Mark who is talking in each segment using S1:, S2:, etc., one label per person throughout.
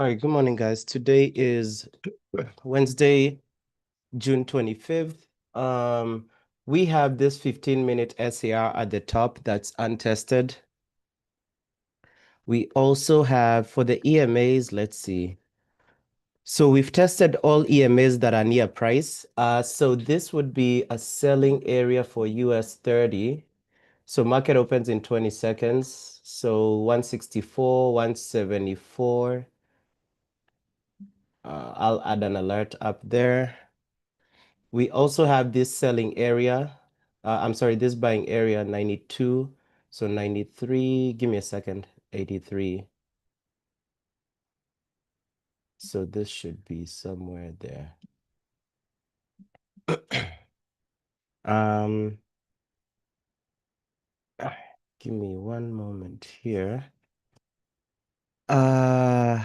S1: All right, good morning, guys. Today is Wednesday, June 25th. We have this 15-minute SAR at the top that's untested. We also have for the EMAs, let's see. So we've tested all EMAs that are near price. So this would be a selling area for US 30. So market opens in 20 seconds. So 164, 174. I'll add an alert up there. We also have this selling area. I'm sorry, this buying area 92. So 93, give me a second, 83. So this should be somewhere there. Um, Give me one moment here. Uh,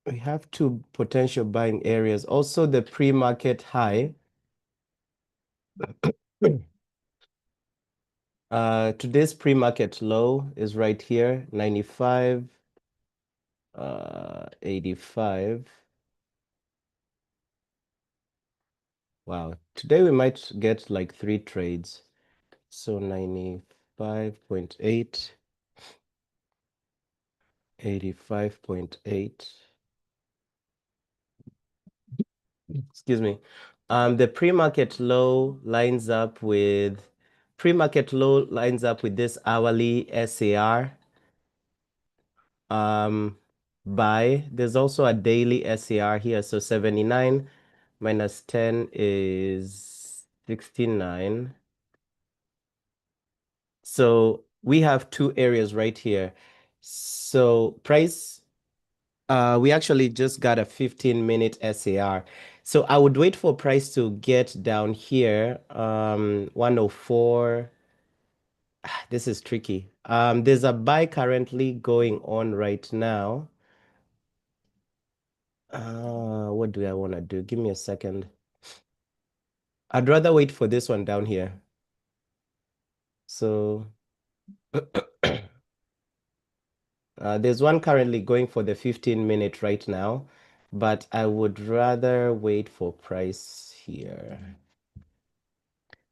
S1: we have two potential buying areas. Also the pre-market high. Today's pre-market low is right here, 95, 85. Wow, today we might get like 3 trades. So 95.8, 85.8. Excuse me. The pre-market low lines up with this hourly SAR. Buy. There's also a daily SAR here. So 79 minus 10 is 69. So we have two areas right here. So price, we actually just got a 15-minute SAR. So I would wait for price to get down here, 104. This is tricky. There's a buy currently going on right now. What do I want to do? Give me a second. I'd rather wait for this one down here. So there's one currently going for the 15-minute right now, but I would rather wait for price here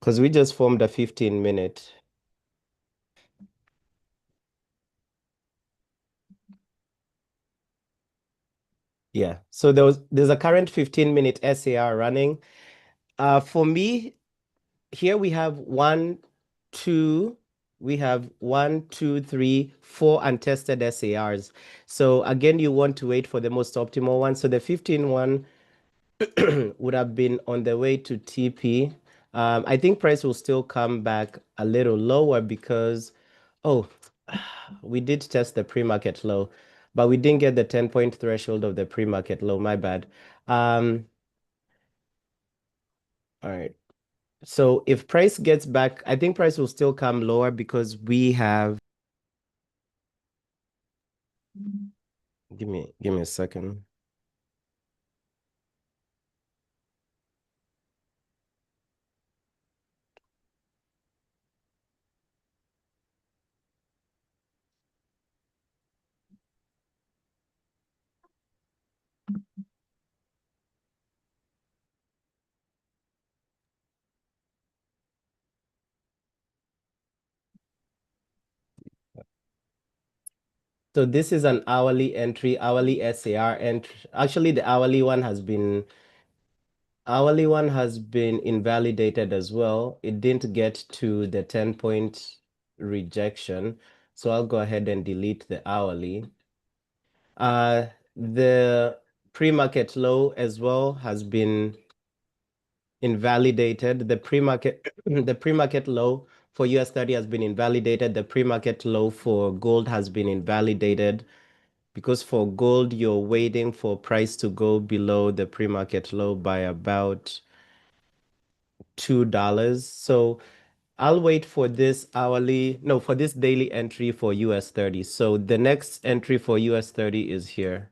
S1: because we just formed a 15-minute. Yeah, so there's a current 15-minute SAR running. For me, here we have one, two, three, four untested SARs. So again, you want to wait for the most optimal one. So the 15 one would have been on the way to TP. I think price will still come back a little lower because, oh, we did test the pre-market low, but we didn't get the 10-point threshold of the pre-market low. My bad. All right. So if price gets back, I think price will still come lower because we have, give me a second. So this is an hourly entry, hourly SAR entry. Actually, the hourly one has been invalidated as well. It didn't get to the 10-point rejection. So I'll go ahead and delete the hourly. The pre-market low as well has been invalidated. The pre-market low for US 30 has been invalidated. The pre-market low for gold has been invalidated because for gold, you're waiting for price to go below the pre-market low by about $2. So I'll wait for this for this daily entry for US 30. So the next entry for US 30 is here.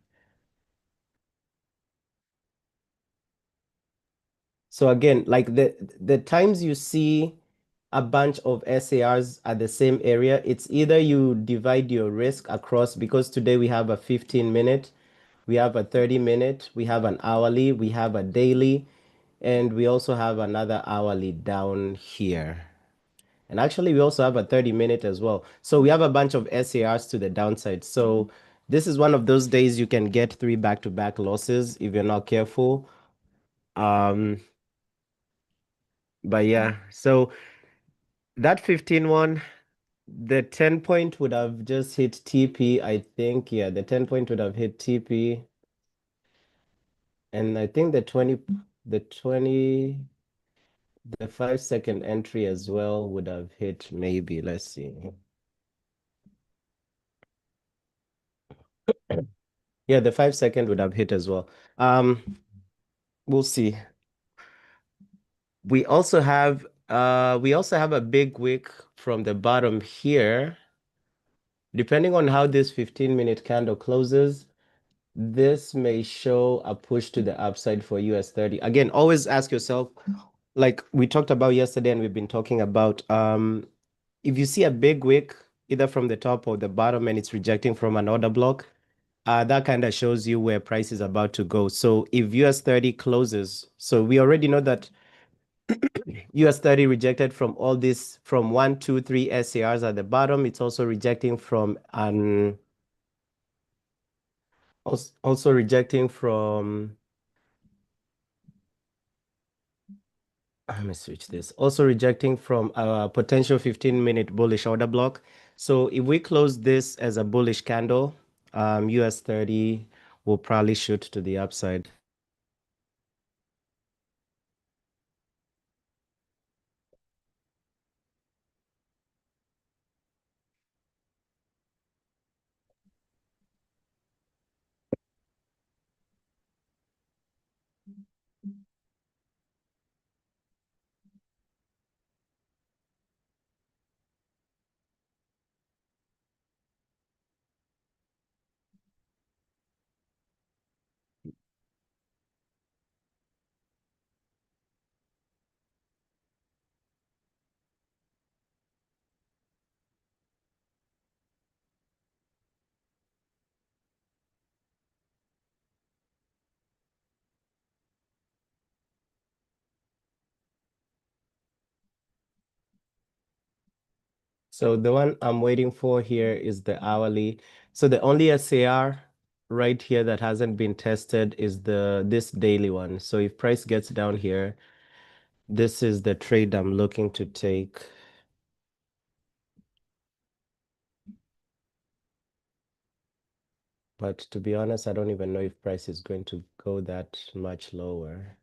S1: So again, like the times you see a bunch of SARs at the same area, it's either you divide your risk across, because today we have a 15-minute, we have a 30-minute, we have an hourly, we have a daily, and we also have another hourly down here. And actually, we also have a 30-minute as well. So we have a bunch of SARs to the downside. So this is one of those days you can get three back-to-back losses if you're not careful. Um, but yeah, so that 15 one, the 10 point would have just hit TP, I think. Yeah, the 10 point would have hit TP. And I think the 5-second entry as well would have hit maybe. Let's see. Yeah, the 5-second would have hit as well. We'll see. We also have a big wick from the bottom here. Depending on how this 15-minute candle closes, this may show a push to the upside for US 30. Again, always ask yourself, like we talked about yesterday and we've been talking about, if you see a big wick either from the top or the bottom and it's rejecting from an order block, that kind of shows you where price is about to go. So if US 30 closes, so we already know that US 30 rejected from all this, from 1, 2, 3 SARs at the bottom. It's also rejecting from an also rejecting from, let me switch this. Also rejecting from a potential 15-minute bullish order block. So if we close this as a bullish candle, US 30 will probably shoot to the upside. So the one I'm waiting for here is the hourly. So the only SAR right here that hasn't been tested is this daily one. So if price gets down here, this is the trade I'm looking to take. But to be honest, I don't even know if price is going to go that much lower.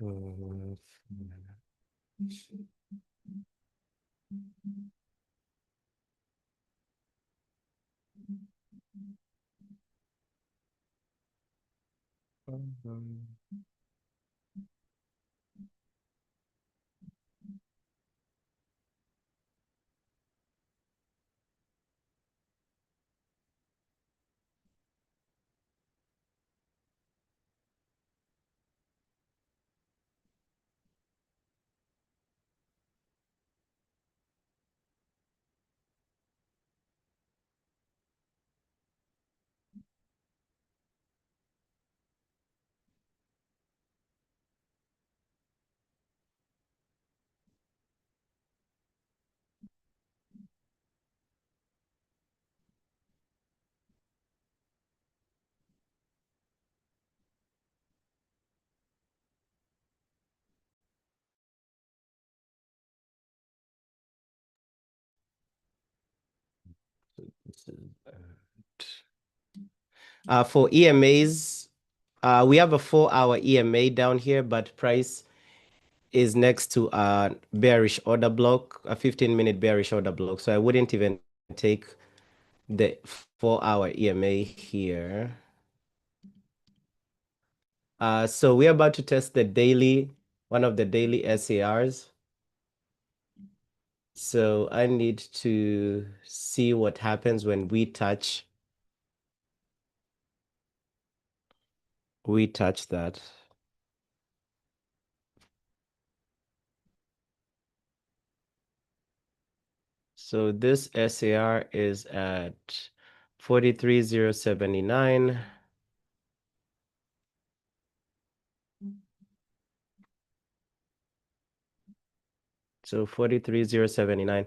S1: Mm, mhm. This is, for EMAs, we have a 4-hour EMA down here, but price is next to a bearish order block, a 15-minute bearish order block. So I wouldn't even take the 4-hour EMA here. So we're about to test the daily, one of the daily SARs. So I need to see what happens when we touch that. So this SAR is at 43,079. So 43,079.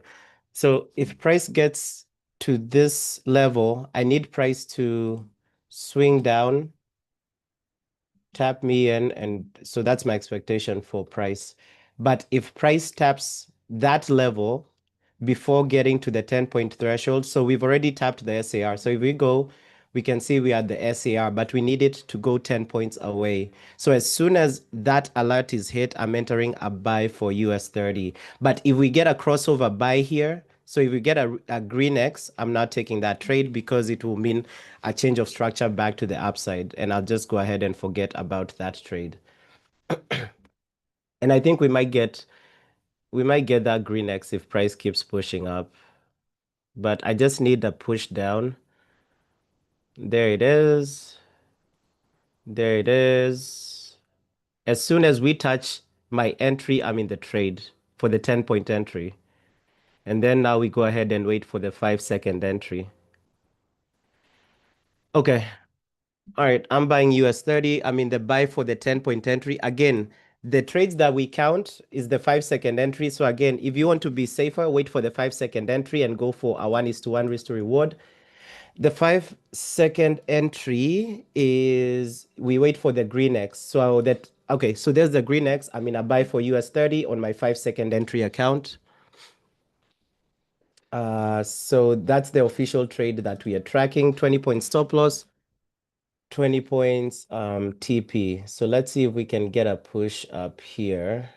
S1: So if price gets to this level, I need price to swing down, tap me in, and so that's my expectation for price. But if price taps that level before getting to the 10-point threshold, so we've already tapped the SAR. So if we go, we can see we are at the SAR, but we need it to go 10 points away. So as soon as that alert is hit, I'm entering a buy for US 30. But if we get a crossover buy here, so if we get a green X, I'm not taking that trade because it will mean a change of structure back to the upside. And I'll just go ahead and forget about that trade. And I think we might get that green X if price keeps pushing up. But I just need a push down. There it is. There it is. As soon as we touch my entry, I'm in the trade for the 10-point entry. And then now we go ahead and wait for the 5-second entry. Okay. All right. I'm buying US 30. I'm in the buy for the 10-point entry. Again, the trades that we count is the 5-second entry. So again, if you want to be safer, wait for the 5-second entry and go for a 1:1 risk to reward. The 5-second entry is we wait for the green X. So that, okay, so there's the green X. I'm in a buy for US 30 on my 5-second entry account. So that's the official trade that we are tracking. 20-point stop loss, 20 points TP. So let's see if we can get a push up here.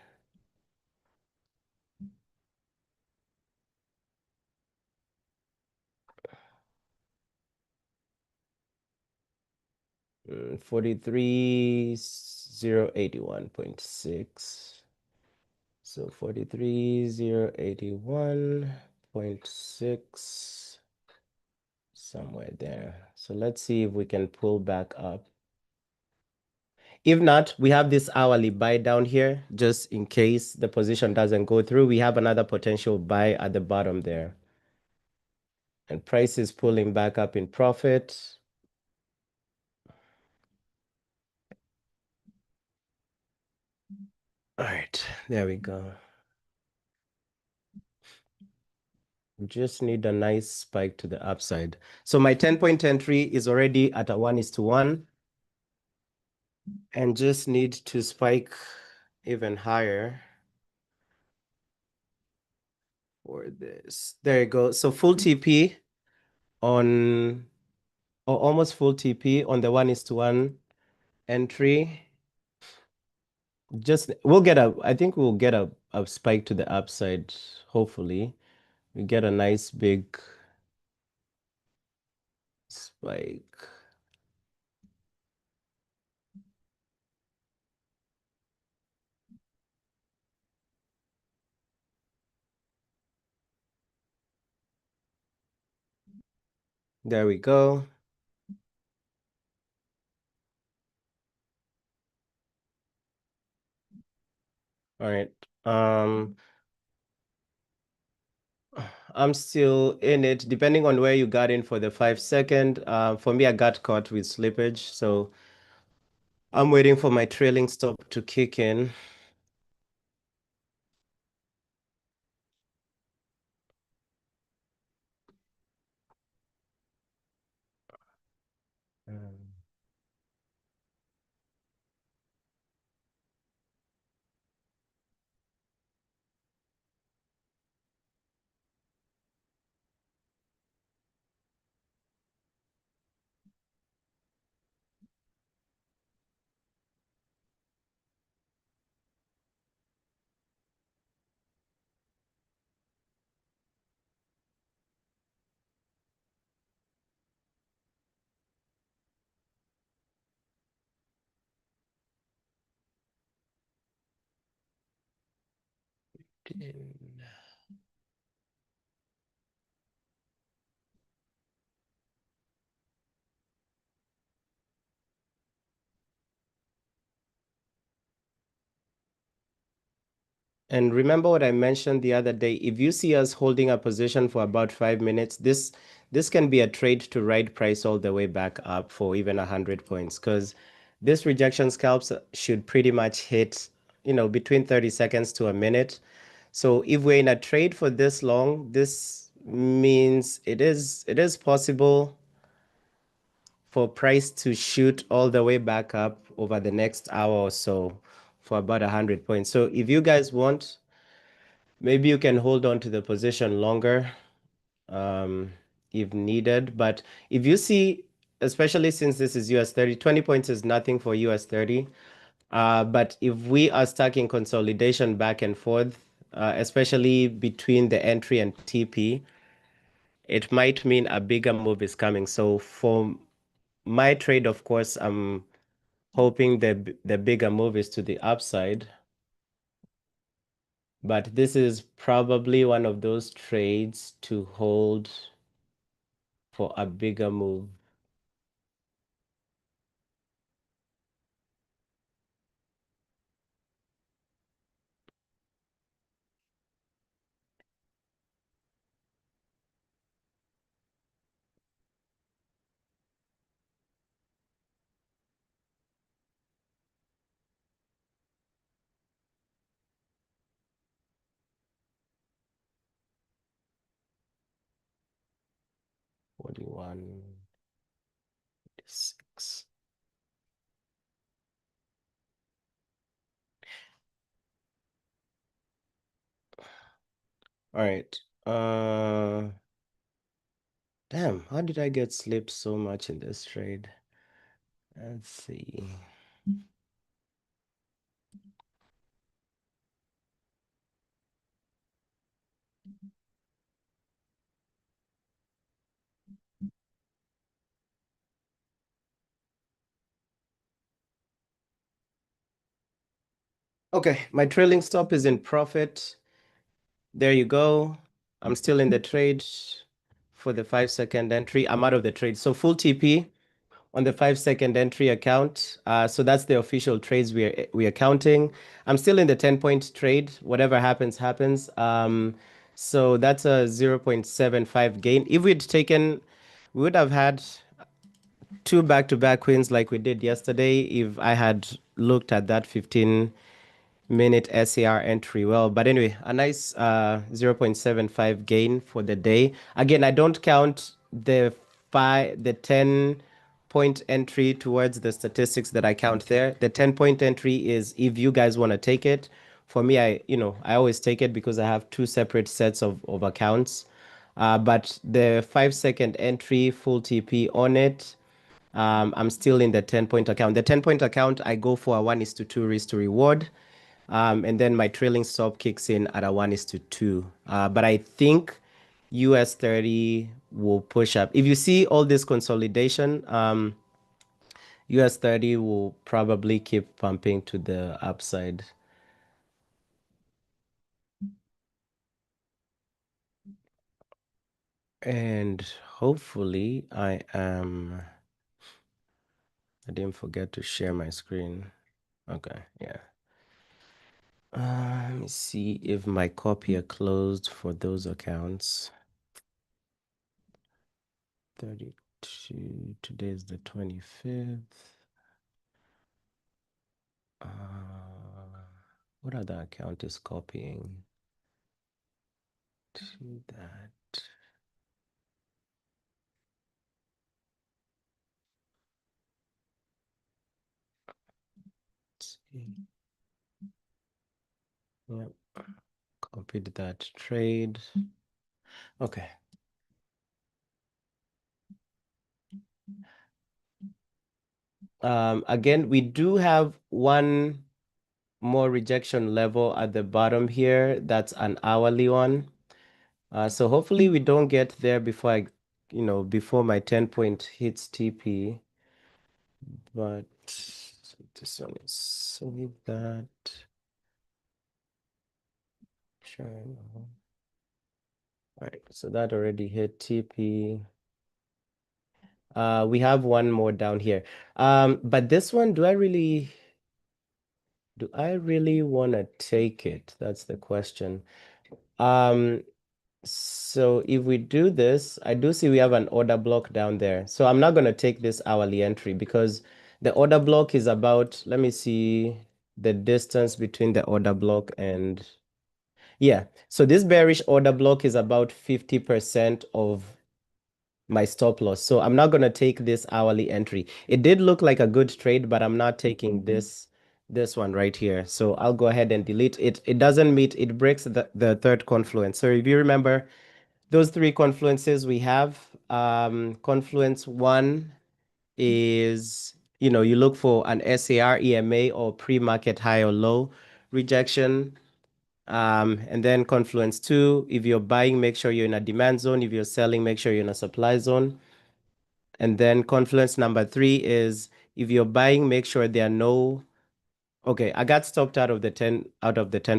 S1: Mm, 43,081.6. So 43,081.6, somewhere there. So let's see if we can pull back up. If not, we have this hourly buy down here, just in case the position doesn't go through. We have another potential buy at the bottom there. And price is pulling back up in profit. All right, there we go. Just need a nice spike to the upside. So my 10-point entry is already at a 1:1 and just need to spike even higher for this. There you go. So full TP on, or almost full TP on the 1:1 entry. Just I think we'll get a spike to the upside. Hopefully we get a nice big spike. There we go. All right. I'm still in it, depending on where you got in for the 5-second. For me, I got caught with slippage, so I'm waiting for my trailing stop to kick in. Um, And remember what I mentioned the other day, if you see us holding a position for about 5 minutes, this can be a trade to ride price all the way back up for even 100 points, because this rejection scalps should pretty much hit, between 30 seconds to a minute. So if we're in a trade for this long, this means it is possible for price to shoot all the way back up over the next hour or so for about 100 points. So if you guys want, maybe you can hold on to the position longer, if needed. But if you see, especially since this is US 30, 20 points is nothing for US 30. But if we are stuck in consolidation back and forth, especially between the entry and TP, it might mean a bigger move is coming. So for my trade, of course, I'm hoping the bigger move is to the upside. But this is probably one of those trades to hold for a bigger move. Forty-one, 6. All right. Damn, how did I get slipped so much in this trade? Let's see. Okay, my trailing stop is in profit. There you go. I'm still in the trade for the 5-second entry. I'm out of the trade. So full TP on the 5-second entry account. So that's the official trades we are counting. I'm still in the 10-point trade. Whatever happens, happens. So that's a 0.75 gain. If we'd taken, we would have had two back-to-back wins like we did yesterday if I had looked at that 15-minute SAR entry well. But anyway, a nice 0.75 gain for the day. Again, I don't count the 10-point entry towards the statistics that I count there. The 10-point entry is if you guys want to take it. For me, I always take it because I have two separate sets of accounts. But the 5-second entry, full TP on it, I'm still in the 10-point account. The 10-point account, I go for a 1:2 risk to reward. And then my trailing stop kicks in at a 1:2. But I think US 30 will push up. If you see all this consolidation, US 30 will probably keep pumping to the upside. And hopefully I didn't forget to share my screen. Okay, yeah. Let me see if my copier closed for those accounts. 32, today is the 25th. What other account is copying to that? Let's see. Yep, copied that trade. Okay. Again, we do have one more rejection level at the bottom here. That's an hourly one. So hopefully we don't get there before before my 10-point hits TP. But this one is save that. China. All right, so that already hit TP. We have one more down here. But this one, do I really want to take it? That's the question. Um, so if we do this, I do see we have an order block down there. So I'm not going to take this hourly entry because the order block is about, let me see the distance between the order block and, yeah. So this bearish order block is about 50% of my stop loss. So I'm not going to take this hourly entry. It did look like a good trade, but I'm not taking this one right here. So I'll go ahead and delete it. It doesn't meet, it breaks the third confluence. So if you remember those three confluences we have, confluence one is, you look for an SAR, EMA, or pre-market high or low rejection. And then confluence two, if you're buying, make sure you're in a demand zone. If you're selling, make sure you're in a supply zone. And then confluence number three is if you're buying, make sure there are no. Okay, I got stopped out of the 10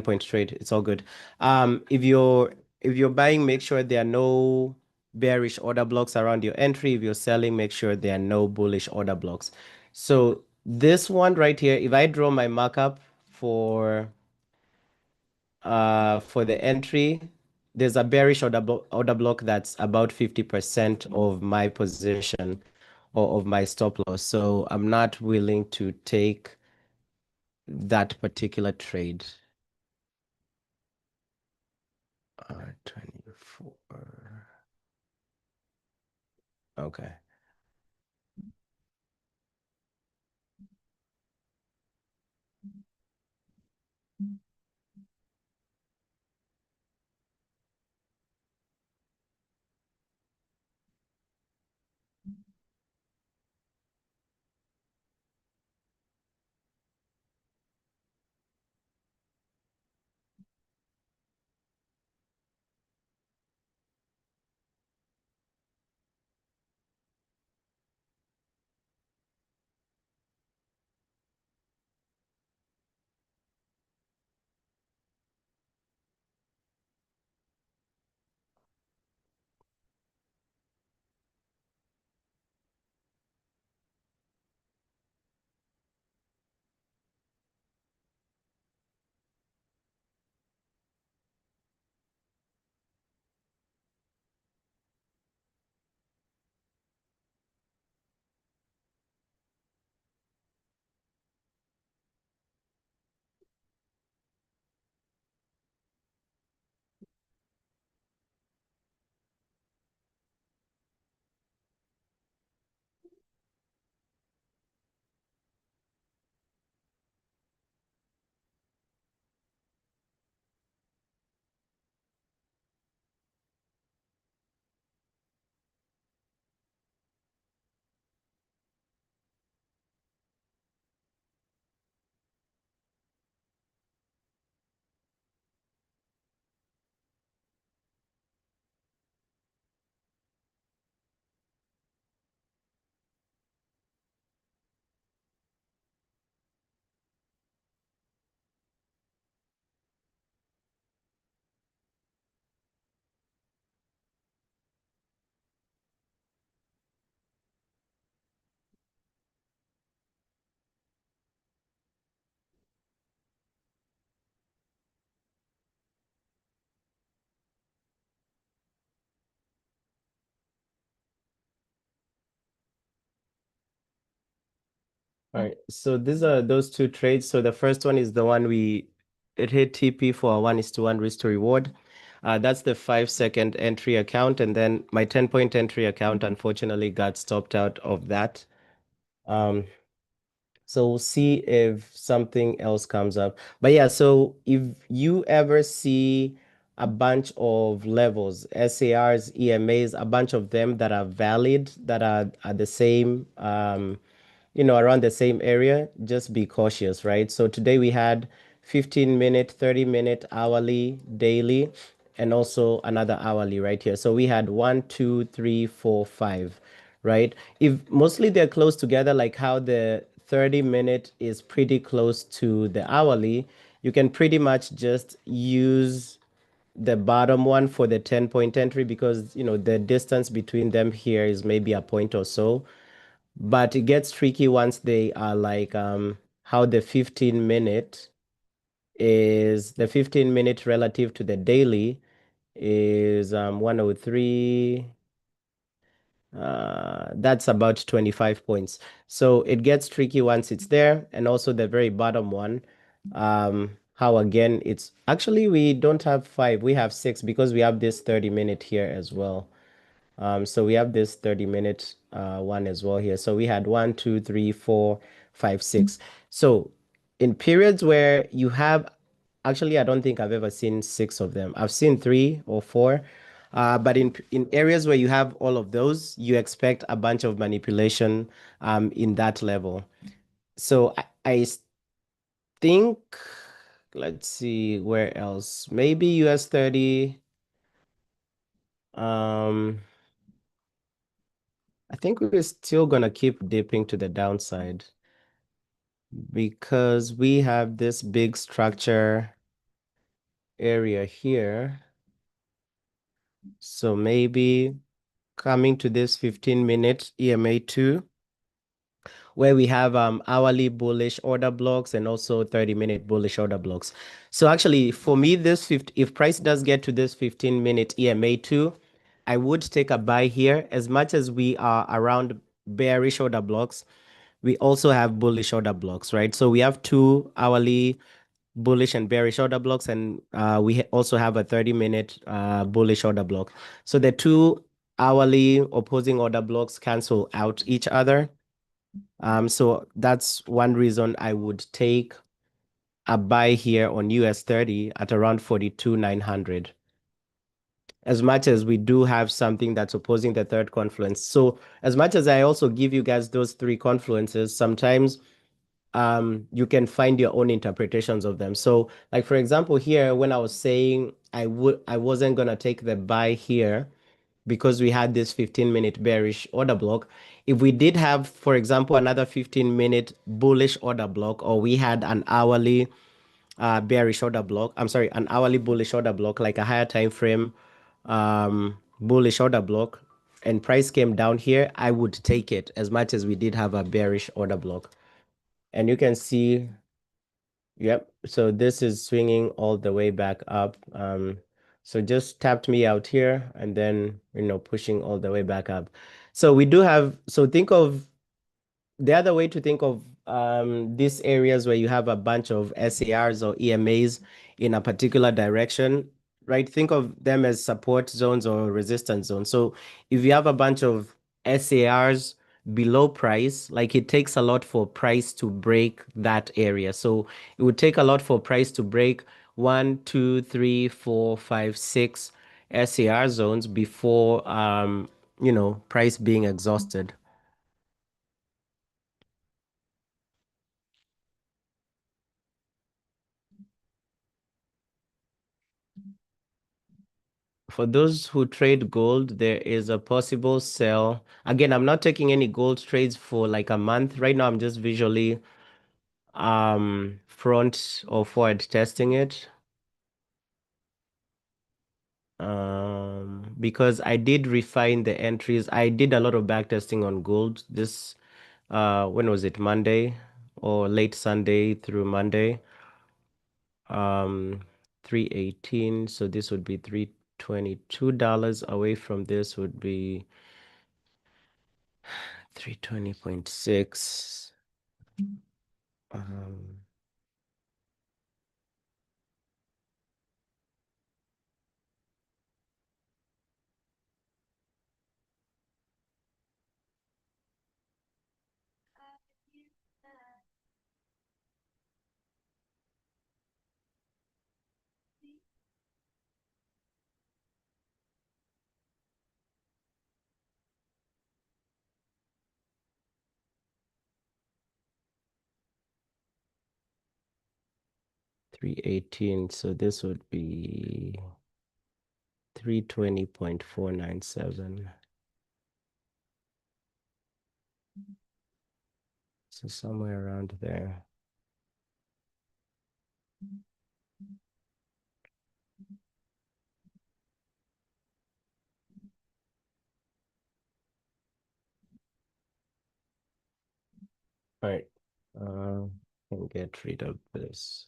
S1: point trade. It's all good. If you're buying, make sure there are no bearish order blocks around your entry. If you're selling, make sure there are no bullish order blocks. So this one right here, if I draw my markup for the entry, there's a bearish order block that's about 50% of my position or of my stop loss. So I'm not willing to take that particular trade. 24. Okay. All right. So these are those two trades. So the first one is the one it hit TP for a 1:1 risk to reward. That's the 5-second entry account. And then my 10-point entry account unfortunately got stopped out of that. So we'll see if something else comes up. But yeah, so if you ever see a bunch of levels, SARs, EMAs, a bunch of them that are valid, that are at the same, around the same area, just be cautious, right? So today we had 15-minute, 30-minute, hourly, daily, and also another hourly right here. So we had 1, 2, 3, 4, 5, right? If mostly they're close together, like how the 30-minute is pretty close to the hourly, you can pretty much just use the bottom one for the 10-point entry because, the distance between them here is maybe a point or so. But it gets tricky once they are like how the 15 minute relative to the daily is 103. That's about 25 points. So it gets tricky once it's there. And also the very bottom one, how again, it's actually we don't have 5, we have 6 because we have this 30-minute here as well. So we have this 30-minute one as well here. So we had 1, 2, 3, 4, 5, 6. So in periods where you have, actually, I don't think I've ever seen 6 of them. I've seen 3 or 4. But in areas where you have all of those, you expect a bunch of manipulation in that level. So I think, let's see, where else? Maybe US 30. Um, I think we're still gonna keep dipping to the downside because we have this big structure area here. So maybe coming to this 15-minute EMA2 where we have hourly bullish order blocks and also 30-minute bullish order blocks. So actually for me, if price does get to this 15-minute EMA2, I would take a buy here. As much as we are around bearish order blocks, we also have bullish order blocks, right? So we have 2 hourly bullish and bearish order blocks, and we also have a 30-minute bullish order block. So the 2 hourly opposing order blocks cancel out each other. So that's one reason I would take a buy here on US 30 at around 42,900. As much as we do have something that's opposing the third confluence. So as much as I also give you guys those 3 confluences, sometimes you can find your own interpretations of them. So like, for example, here, when I was saying I wasn't gonna take the buy here because we had this 15-minute bearish order block. If we did have, for example, another 15-minute bullish order block, or we had an hourly bearish order block, I'm sorry, an hourly bullish order block, like a higher time frame bullish order block, and price came down here, I would take it as much as we did have a bearish order block. And you can see, yep, so this is swinging all the way back up. So just tapped me out here and then, pushing all the way back up. So we do have, so think of the other way to think of these areas where you have a bunch of SARs or EMAs in a particular direction, right? Think of them as support zones or resistance zones. So if you have a bunch of SARs below price, like it takes a lot for price to break that area. So it would take a lot for price to break 1, 2, 3, 4, 5, 6 SAR zones before price being exhausted. For those who trade gold, there is a possible sell. Again, I'm not taking any gold trades for like a month. Right now, I'm just visually front or forward testing it. Because I did refine the entries. I did a lot of back testing on gold this when was it? Monday or late Sunday through Monday. Um 318. So this would be $322 away from this would be 320.6. Um, 318. So this would be 320.497. So somewhere around there. All right. And get rid of this.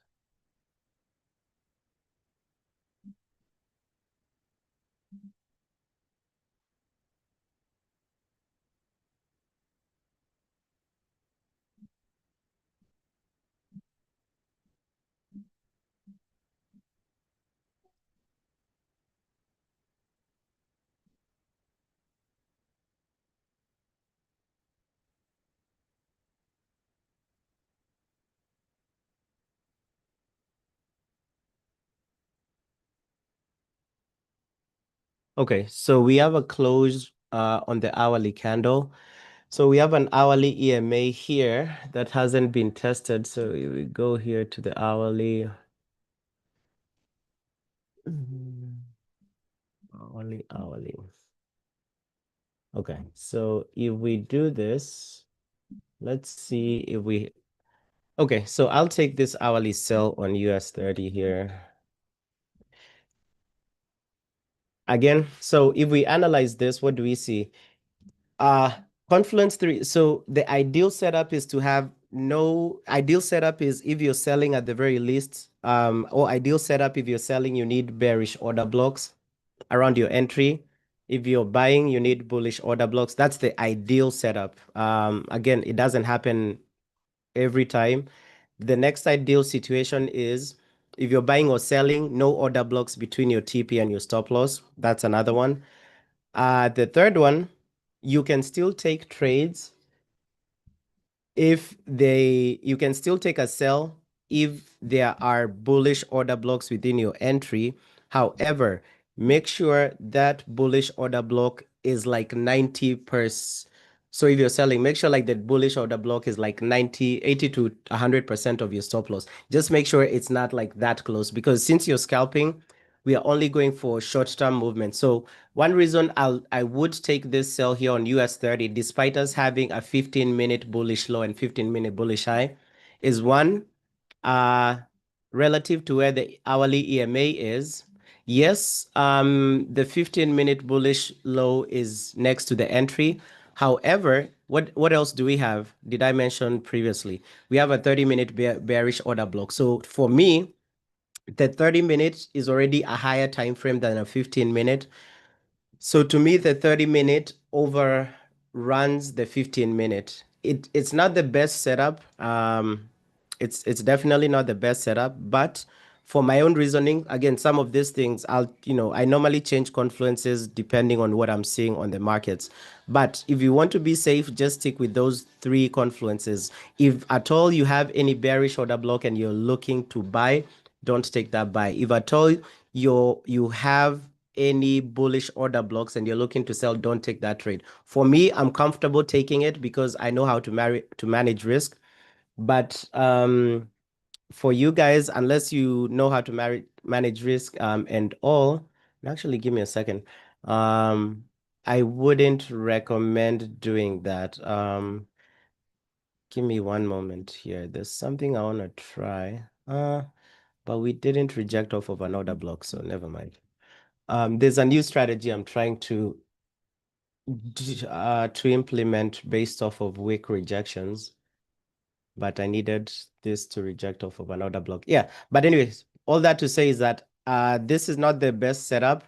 S1: Okay, so we have a close on the hourly candle. So we have an hourly EMA here that hasn't been tested. So we go here to the hourly. Hourly. Okay, so if we do this, let's see if we, okay, so I'll take this hourly sell on US 30 here. Again, so if we analyze this, what do we see? Uh, Confluence 3. So the ideal setup is to have no ideal setup is if you're selling at the very least, or ideal setup if you're selling, you need bearish order blocks around your entry. If you're buying, you need bullish order blocks. That's the ideal setup. Again, it doesn't happen every time. The next ideal situation is if you're buying or selling, no order blocks between your TP and your stop loss. That's another one. The third one, you can still take trades if you can still take a sell if there are bullish order blocks within your entry. However, make sure that bullish order block is like 90%. So if you're selling, make sure like the bullish order block is like 90, 80 to 100% of your stop loss. Just make sure it's not like that close, because since you're scalping, we are only going for short-term movement. So one reason I would take this sell here on US 30, despite us having a 15-minute bullish low and 15-minute bullish high, is one, uh, relative to where the hourly EMA is. Yes, the 15-minute bullish low is next to the entry. However, what else do we have? Did I mention previously? We have a 30-minute bearish order block. So for me, the 30 minutes is already a higher time frame than a 15-minute. So to me, the 30-minute overruns the 15-minute. It's not the best setup. It's definitely not the best setup, but for my own reasoning, again, some of these things I normally change confluences depending on what I'm seeing on the markets. But if you want to be safe, just stick with those three confluences. If at all you have any bearish order block and you're looking to buy, don't take that buy. If at all you have any bullish order blocks and you're looking to sell, don't take that trade. For me, I'm comfortable taking it because I know how to manage risk. But for you guys, unless you know how to manage risk and all, actually give me a second. I wouldn't recommend doing that. Give me one moment here. There's something I want to try. But we didn't reject off of an order block, so never mind. There's a new strategy I'm trying to implement based off of weak rejections, but I needed this to reject off of another block. Yeah, but anyways, all that to say is that this is not the best setup,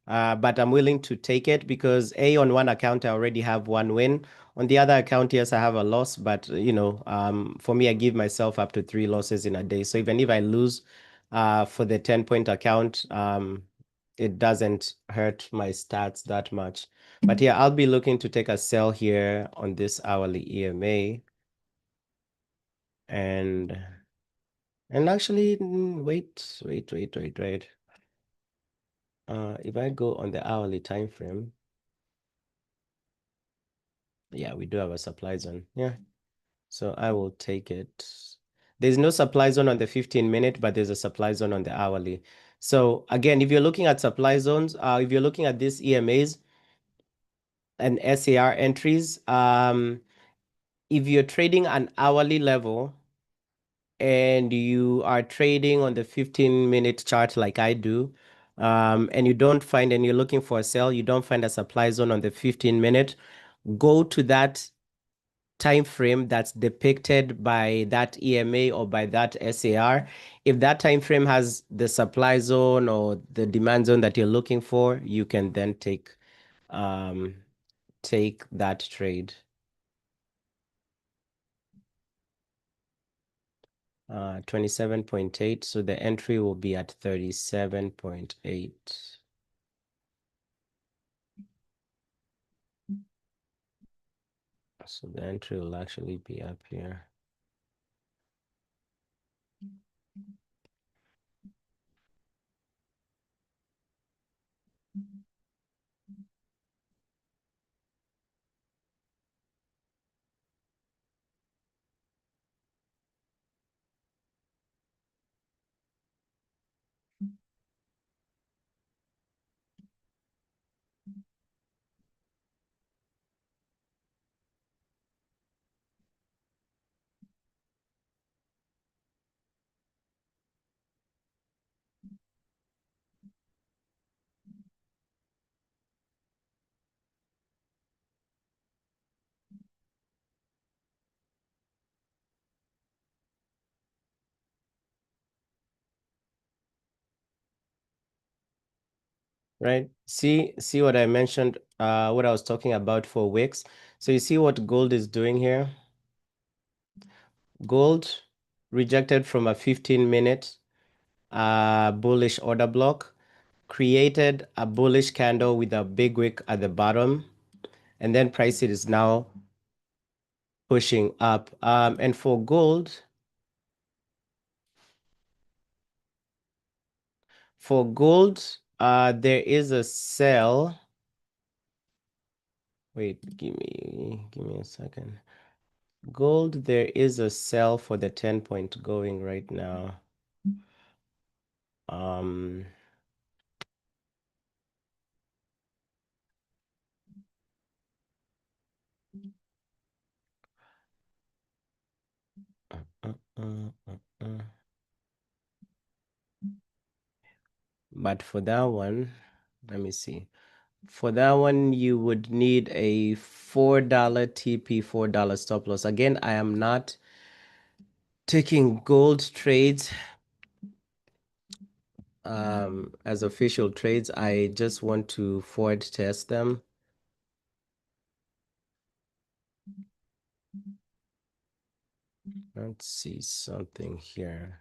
S1: but I'm willing to take it because on one account I already have one win. On the other account, yes, I have a loss, but for me, I give myself up to 3 losses in a day. So even if I lose for the 10-point account, it doesn't hurt my stats that much. But yeah, I'll be looking to take a sell here on this hourly EMA. And actually, wait. If I go on the hourly time frame, yeah, we do have a supply zone. Yeah. So I will take it. There's no supply zone on the 15-minute, but there's a supply zone on the hourly. So again, if you're looking at supply zones, if you're looking at these EMAs and SAR entries, if you're trading an hourly level and you are trading on the 15-minute chart like I do, and you don't find, and you're looking for a sell, you don't find a supply zone on the 15-minute, go to that time frame that's depicted by that EMA or by that SAR, if that time frame has the supply zone or the demand zone that you're looking for, you can then take that trade. 27.8, so the entry will be at 37.8. So the entry will actually be up here. Right. See what I mentioned, what I was talking about for wicks. So you see what gold is doing here? Gold rejected from a 15-minute bullish order block, created a bullish candle with a big wick at the bottom, and then price it is now pushing up. And for gold, there is a sell. Wait, give me a second. Gold, there is a sell for the 10-point going right now. Um, uh, uh, uh, uh. But for that one, let me see. For that one, you would need a $4 TP, $4 stop loss. Again, I am not taking gold trades as official trades. I just want to forward test them. Let's see something here.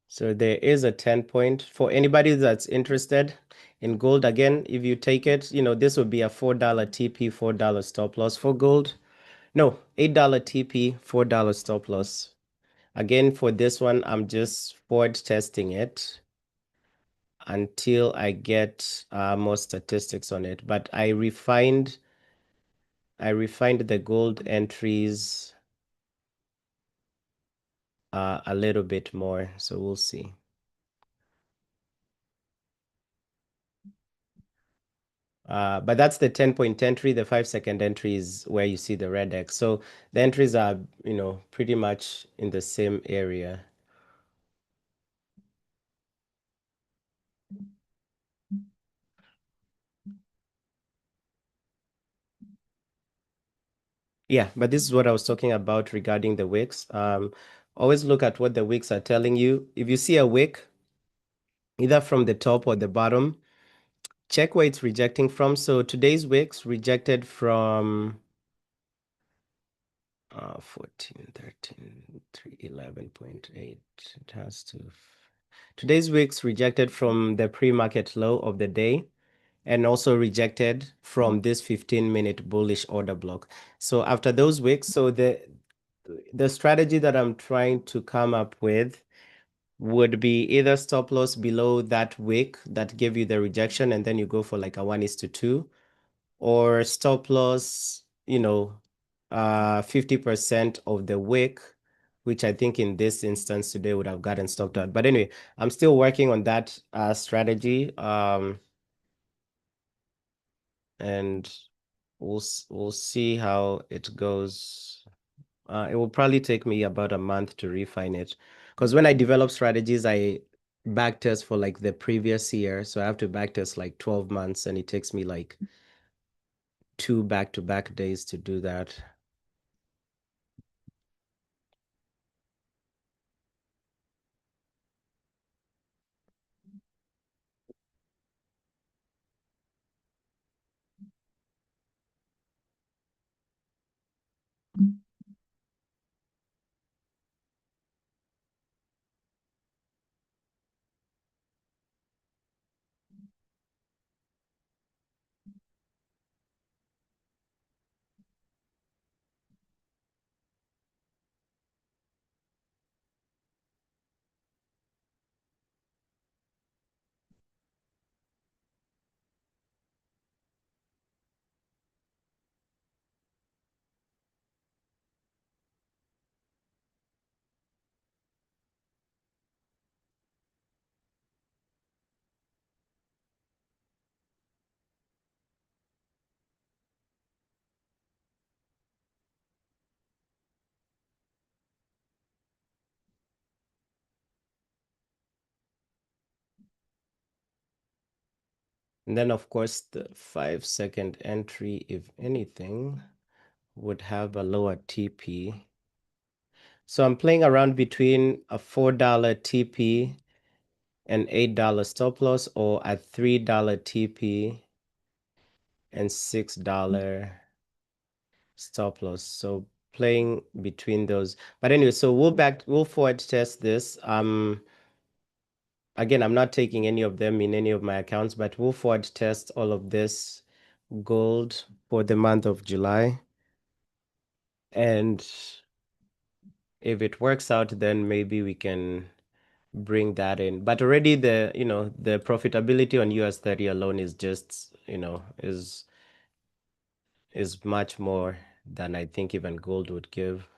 S1: So there is a 10-point for anybody that's interested in gold. Again, if you take it, this would be a $4 TP, $4 stop loss for gold. No, $8 TP, $4 stop loss. Again, for this one, I'm just forward testing it until I get more statistics on it. But I refined the gold entries a little bit more, so we'll see. But that's the 10-point entry. The 5-second entry is where you see the red X. So the entries are, pretty much in the same area. Yeah, but this is what I was talking about regarding the wicks. Always look at what the wicks are telling you. If you see a wick, either from the top or the bottom, check where it's rejecting from. So today's wicks rejected from 14, 13, 3, 11.8. It has to. Today's wicks rejected from the pre-market low of the day and also rejected from this 15-minute bullish order block. So after those wicks, so the strategy that I'm trying to come up with would be either stop loss below that wick that gave you the rejection, and then you go for like a 1:2, or stop loss, 50% of the wick, which I think in this instance today would have gotten stopped out. But anyway, I'm still working on that strategy. And we'll see how it goes. It will probably take me about a month to refine it. Because when I develop strategies, I backtest for like the previous year. So I have to backtest like 12 months, and it takes me like two back-to-back days to do that. And then, of course, the 5-second entry, if anything, would have a lower TP. So I'm playing around between a $4 TP and $8 stop loss, or a $3 TP and $6 stop loss. So playing between those. But anyway, so we'll forward test this. Again, I'm not taking any of them in any of my accounts, but we'll forward test all of this gold for the month of July. And if it works out, then maybe we can bring that in. But already the profitability on US 30 alone is just, is much more than I think even gold would give.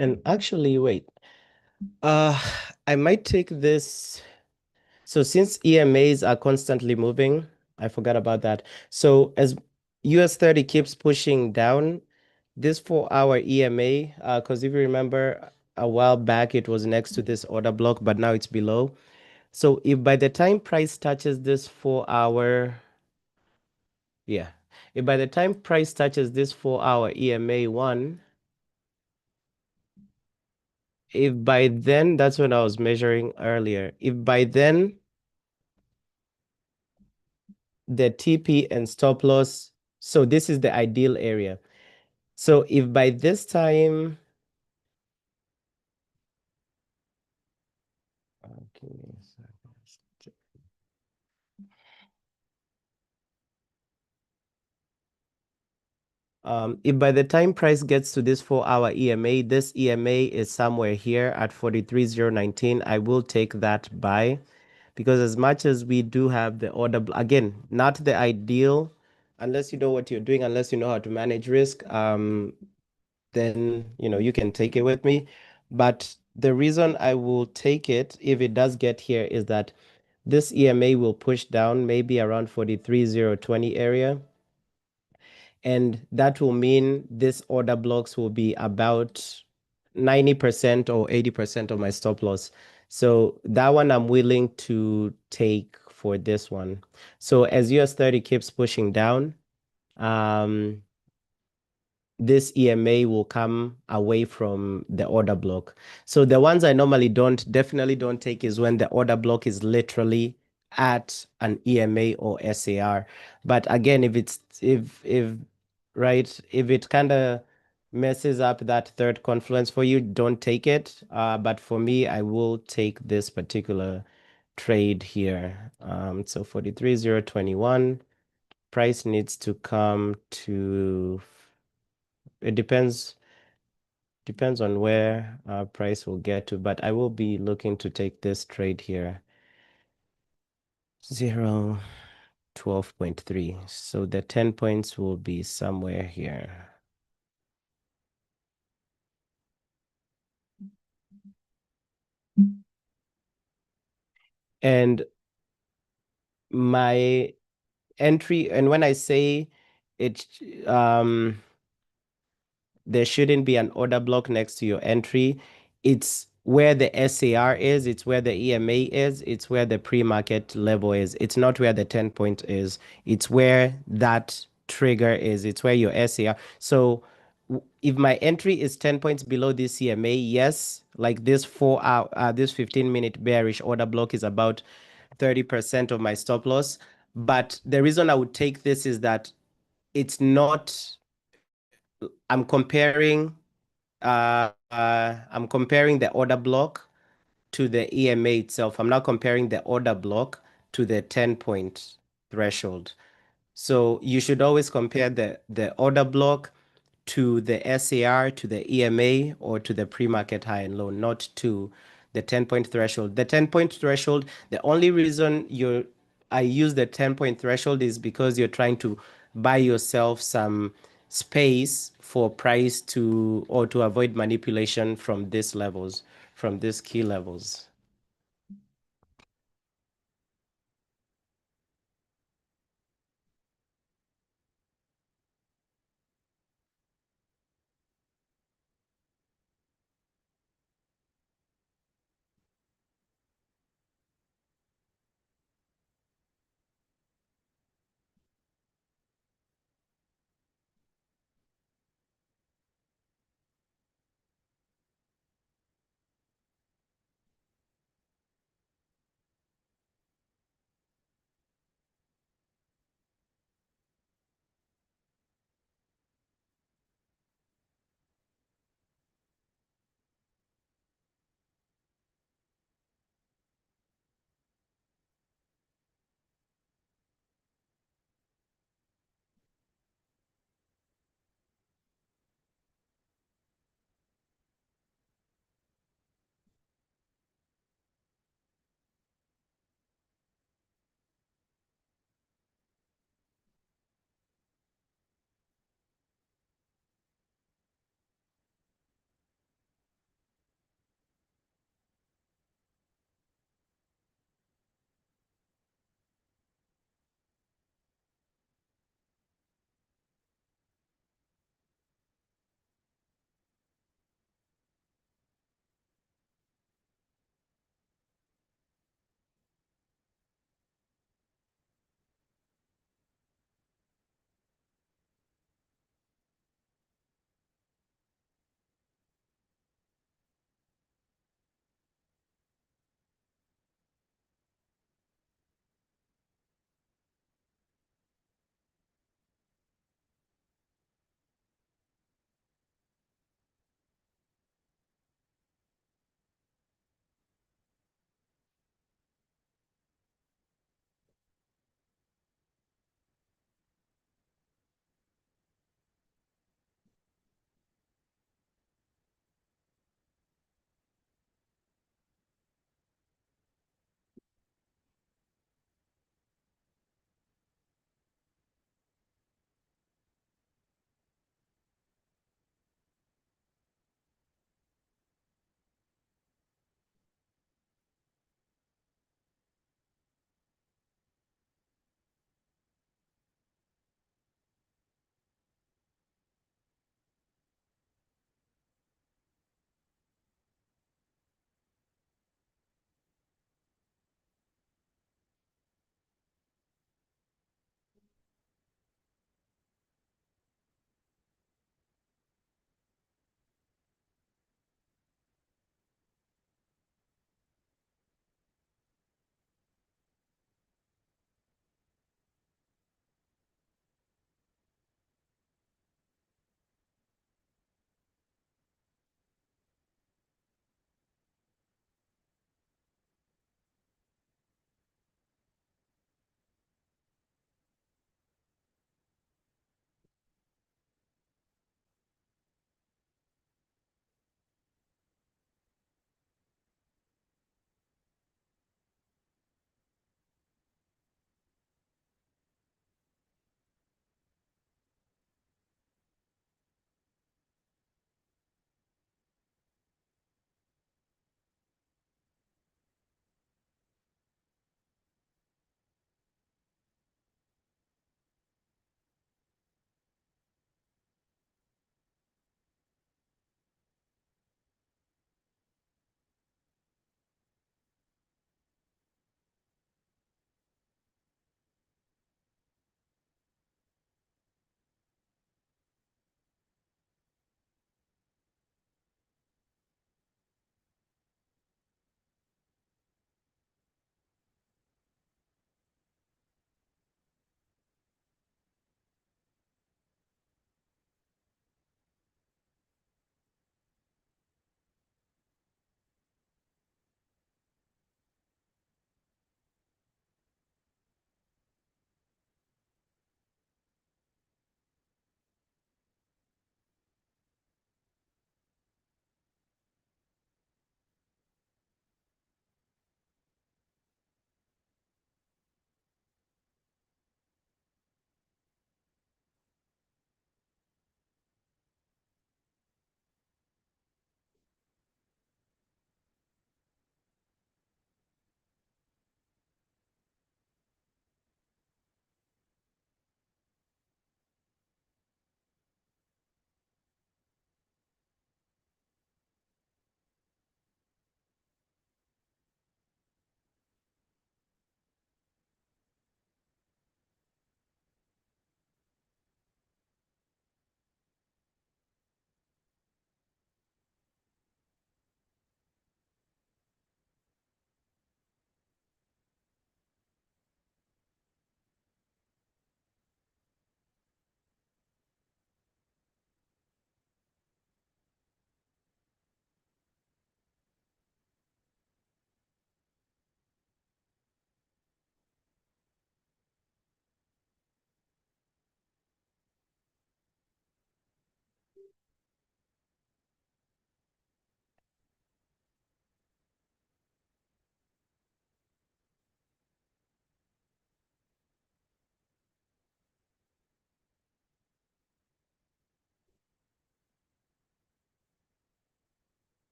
S1: And actually, wait, uh, I might take this. So since EMAs are constantly moving, I forgot about that. So as US 30 keeps pushing down, this 4-hour EMA, because if you remember a while back, it was next to this order block, but now it's below. So if by the time price touches this 4-hour, yeah, if by the time price touches this 4-hour EMA one, if by then, that's when I was measuring earlier, if by then the TP and stop loss, so this is the ideal area. So if by this time, give me a second. If by the time price gets to this 4-hour EMA, this EMA is somewhere here at 43,019, I will take that buy because as much as we do have the order, again, not the ideal, unless you know what you're doing, unless you know how to manage risk, then you can take it with me. But the reason I will take it if it does get here is that this EMA will push down maybe around 43,020 area. And that will mean this order blocks will be about 90% or 80% of my stop loss. So that one I'm willing to take for this one. So as US 30 keeps pushing down, um, this EMA will come away from the order block. So the ones I normally definitely don't take is when the order block is literally at an EMA or SAR. But again, if it kind of messes up that third confluence for you, don't take it. But for me, I will take this particular trade here. So 43,021 price needs to come to, it depends on where price will get to, but I will be looking to take this trade here. 0, 12.3. So the 10 points will be somewhere here. And my entry, and when I say it, there shouldn't be an order block next to your entry. It's where the SAR is, it's where the EMA is, it's where the pre-market level is. It's not where the 10 point is. It's where that trigger is. It's where your SAR. So if my entry is 10 points below this EMA, yes, like this 4 hour, this 15-minute bearish order block is about 30% of my stop loss. But the reason I would take this is that it's not, I'm comparing I'm comparing the order block to the EMA itself. I'm not comparing the order block to the 10-point threshold. So you should always compare the order block to the SAR, to the EMA, or to the pre-market high and low, not to the 10-point threshold. The 10-point threshold, the only reason I use the 10-point threshold is because you're trying to buy yourself some space for price to, or to avoid manipulation from these levels, from these key levels.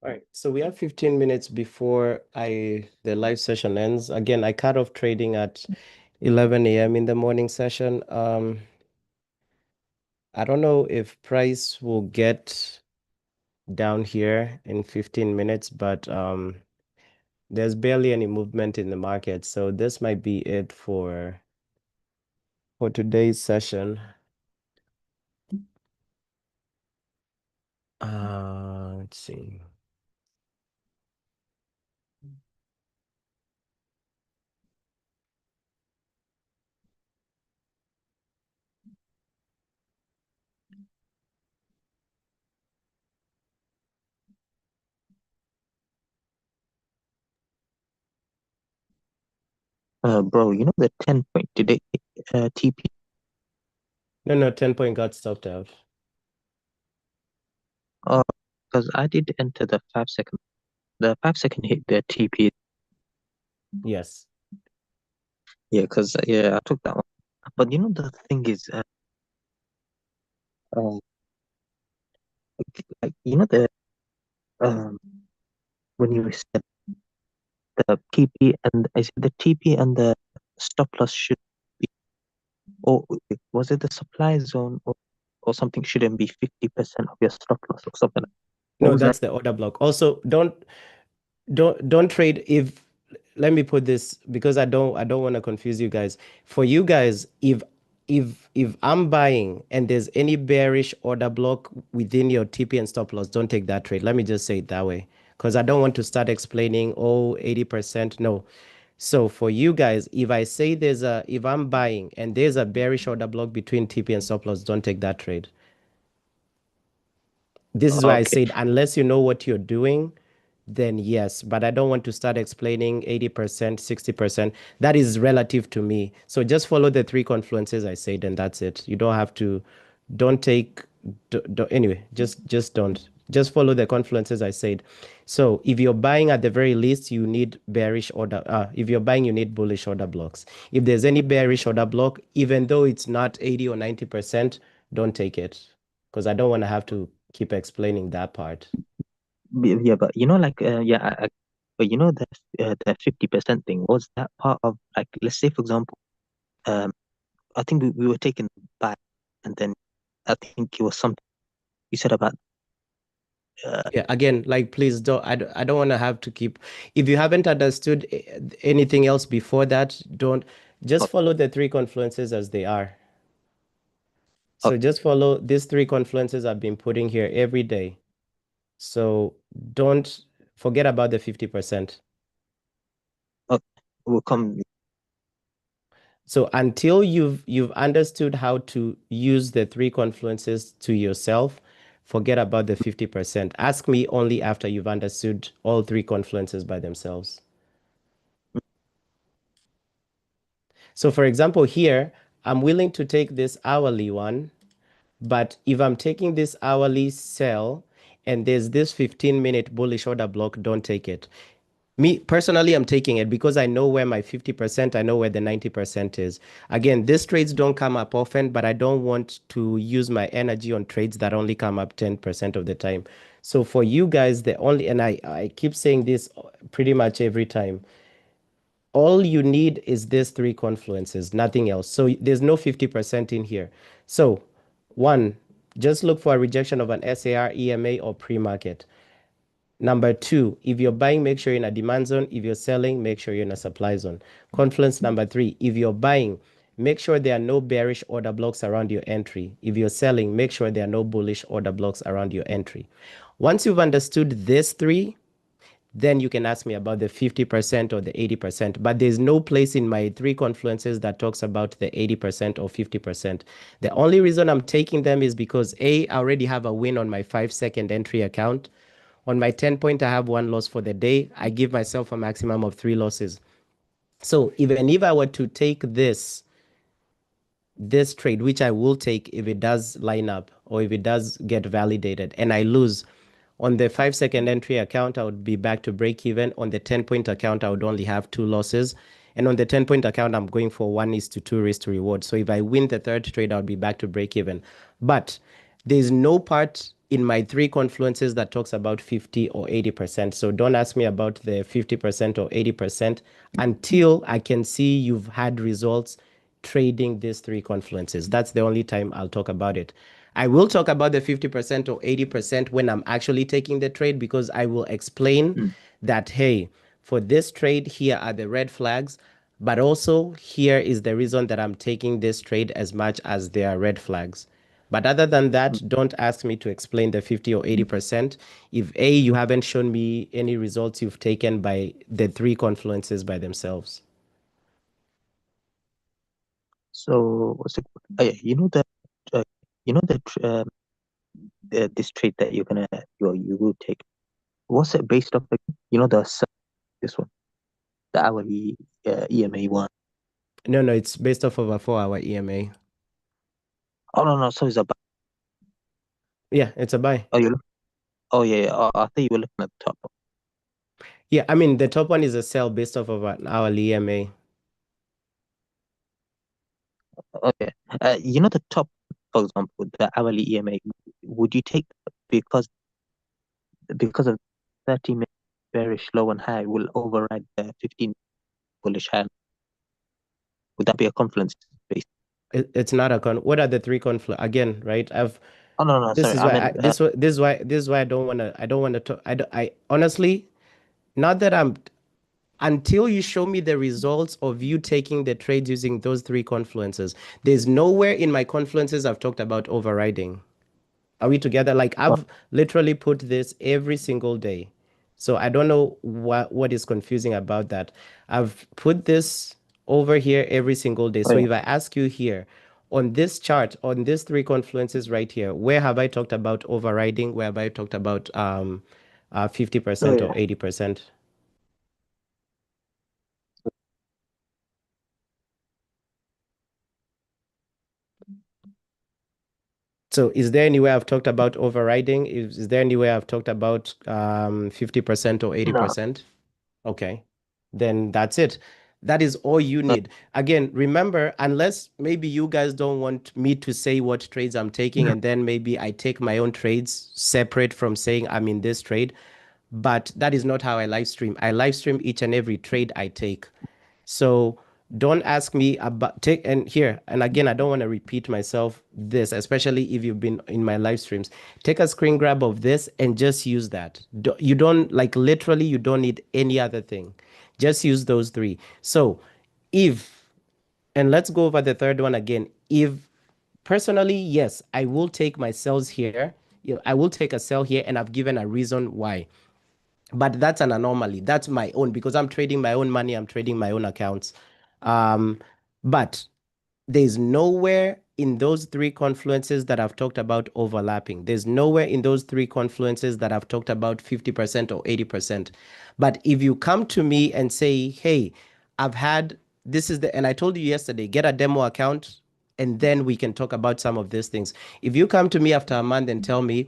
S1: All right, so we have 15 minutes before the live session ends. Again, I cut off trading at 11 a.m. in the morning session. I don't know if price will get down here in 15 minutes, but there's barely any movement in the market. So this might be it for today's session. Let's see.
S2: Bro, you know the 10 point today, TP.
S1: No, 10 point got stopped out.
S2: Oh, because I did enter the 5 second. The 5 second hit the TP.
S1: Yes.
S2: Yeah, because yeah, I took that one. But you know the thing is, uh, like you know the um when you said the TP and I said the TP and the stop loss should be, or was it the supply zone or something shouldn't be 50% of your stop loss or something. What
S1: No,
S2: was that?
S1: that's the order block. Also, don't trade if let me put this because I don't want to confuse you guys. For you guys, if I'm buying and there's any bearish order block within your TP and stop loss, don't take that trade. Let me just say it that way. Because I don't want to start explaining, oh, 80%. No. So for you guys, if I'm buying and there's a bearish order block between TP and stop loss, don't take that trade. This is why I
S2: Okay.
S1: said, unless you know what you're doing, then yes. But I don't want to start explaining 80%, 60%. That is relative to me. So just follow the three confluences I said, and that's it. You don't have to, don't take, anyway, just don't. Just follow the confluences I said. So if you're buying at the very least, you need bearish order. If you're buying, you need bullish order blocks. If there's any bearish order block, even though it's not 80 or 90%, don't take it because I don't want to have to keep explaining that part.
S2: Yeah, but you know, like, but you know the 50% thing, was that part of, like, let's say for example, um, I think we were taken back, and then I think it was something you said about uh,
S1: Yeah, again, like please I don't want to have to keep if you haven't understood anything else before that, don't just
S2: oh,
S1: follow the three confluences as they are.
S2: oh,
S1: So just follow these three confluences I've been putting here every day. So don't forget about the 50%.
S2: oh, will come.
S1: So until you've understood how to use the three confluences to yourself, forget about the 50%. Ask me only after you've understood all three confluences by themselves. So for example, here, I'm willing to take this hourly one, but if I'm taking this hourly sell and there's this 15-minute bullish order block, don't take it. Me personally, I'm taking it because I know where my 50%, I know where the 90% is. Again, these trades don't come up often, but I don't want to use my energy on trades that only come up 10% of the time. So for you guys, and I keep saying this pretty much every time, all you need is these three confluences, nothing else. So there's no 50% in here. So one, just look for a rejection of an SAR, EMA, or pre-market. Number two, if you're buying, make sure you're in a demand zone. If you're selling, make sure you're in a supply zone. Confluence number three, if you're buying, make sure there are no bearish order blocks around your entry. If you're selling, make sure there are no bullish order blocks around your entry. Once you've understood these three, then you can ask me about the 50% or the 80%. But there's no place in my three confluences that talks about the 80% or 50%. The only reason I'm taking them is because A, I already have a win on my 5 second entry account. On my 10 point, I have one loss for the day. I give myself a maximum of 3 losses. So even if I were to take this trade, which I will take if it does line up or if it does get validated and I lose, on the 5 second entry account, I would be back to break even. On the 10 point account, I would only have 2 losses. And on the 10 point account, I'm going for 1:2 risk to reward. So if I win the third trade, I'll be back to break even. But there's no part in my three confluences that talks about 50 or 80%. So don't ask me about the 50% or 80% until I can see you've had results trading these three confluences. That's the only time I'll talk about it. I will talk about the 50% or 80% when I'm actually taking the trade, because I will explain
S2: Mm.
S1: that, hey, for this trade, here are the red flags, but also here is the reason that I'm taking this trade as much as there are red flags. But other than that,
S2: Mm.
S1: don't ask me to explain the 50 or 80%. If A, you haven't shown me any results you've taken by the three confluences by themselves.
S2: So what's it? Yeah, uh, you know that this trade that you will take. What's it based off? You know this one, the hourly EMA one.
S1: No, no, it's based off of a 4-hour EMA.
S2: Oh no, no. So it's a buy.
S1: Yeah, it's a buy.
S2: Oh, oh yeah, yeah. Oh, I thought you were looking at the top.
S1: Yeah, I mean, the top one is a sell based off of an hourly EMA.
S2: Okay. You know the top, for example, the hourly EMA. Would you take that because of 30-minute bearish low and high will override the 15 bullish high? Would that be a confluence base?
S1: It's not a what are the three confluence again, right?
S2: Oh no, no,
S1: This
S2: sorry.
S1: is
S2: I
S1: why
S2: meant
S1: this is why I don't want to talk. I honestly, not that I'm until you show me the results of you taking the trades using those three confluences. There's nowhere in my confluences I've talked about overriding. Are we together? Like,
S2: oh,
S1: I've literally put this every single day. So I don't know what is confusing about that. I've put this over here every single day.
S2: oh
S1: So
S2: yeah,
S1: if I ask you here on this chart, on these three confluences right here, where have I talked about overriding? Where have I talked about 50%
S2: oh
S1: or 80%? So is there any way I've talked about overriding? Is there any way I've talked about 50% or
S2: no,
S1: 80%? Okay, then that's it. That is all you need. Again, remember, unless maybe you guys don't want me to say what trades I'm taking,
S2: no.
S1: and then maybe I take my own trades separate from saying I'm in this trade. But that is not how I live stream. I live stream each and every trade I take. So don't ask me about take and here and again, I don't want to repeat myself this, especially if you've been in my live streams. Take a screen grab of this and just use that. You don't like literally you don't need any other thing. Just use those three. So if and let's go over the third one again. If personally, yes, I will take my cells here. I will take a cell here and I've given a reason why. But that's an anomaly. That's my own because I'm trading my own money. I'm trading my own accounts. Um, but there's nowhere in those three confluences that I've talked about overlapping. There's nowhere in those three confluences that I've talked about 50% or 80%. But if you come to me and say, hey, I've had this is the, and I told you yesterday, get a demo account and then we can talk about some of these things. If you come to me after a month and tell me,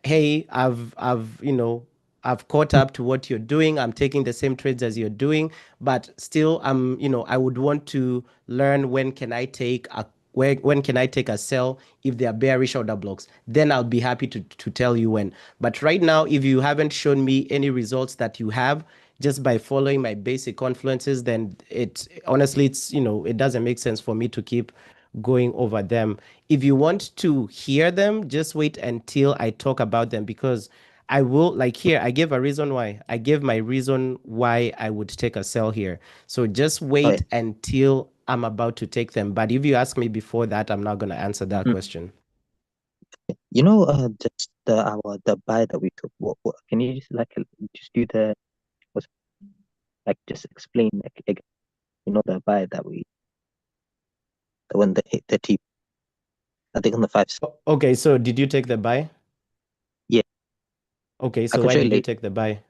S1: hey, I've caught up to what you're doing. I'm taking the same trades as you're doing, but still I would want to learn when can I take a sell if they are bearish order blocks. Then I'll be happy to tell you when. But right now, if you haven't shown me any results that you have just by following my basic confluences, then it honestly it doesn't make sense for me to keep going over them. If you want to hear them, just wait until I talk about them because I will like here. I gave a reason why. I gave my reason why I would take a sell here. So just
S2: Oh, yeah.
S1: wait until I'm about to take them. But if you ask me before that, I'm not going to answer that
S2: Mm.
S1: question.
S2: You know, just the buy that we took. What can you just just do what's- just explain again? You know, the buy that the one that hit the T. I think on the 5.
S1: Okay, so did you take the buy?
S2: Yeah,
S1: Okay,
S2: I
S1: so
S2: can
S1: why
S2: show you
S1: did you
S2: later.
S1: take the buy?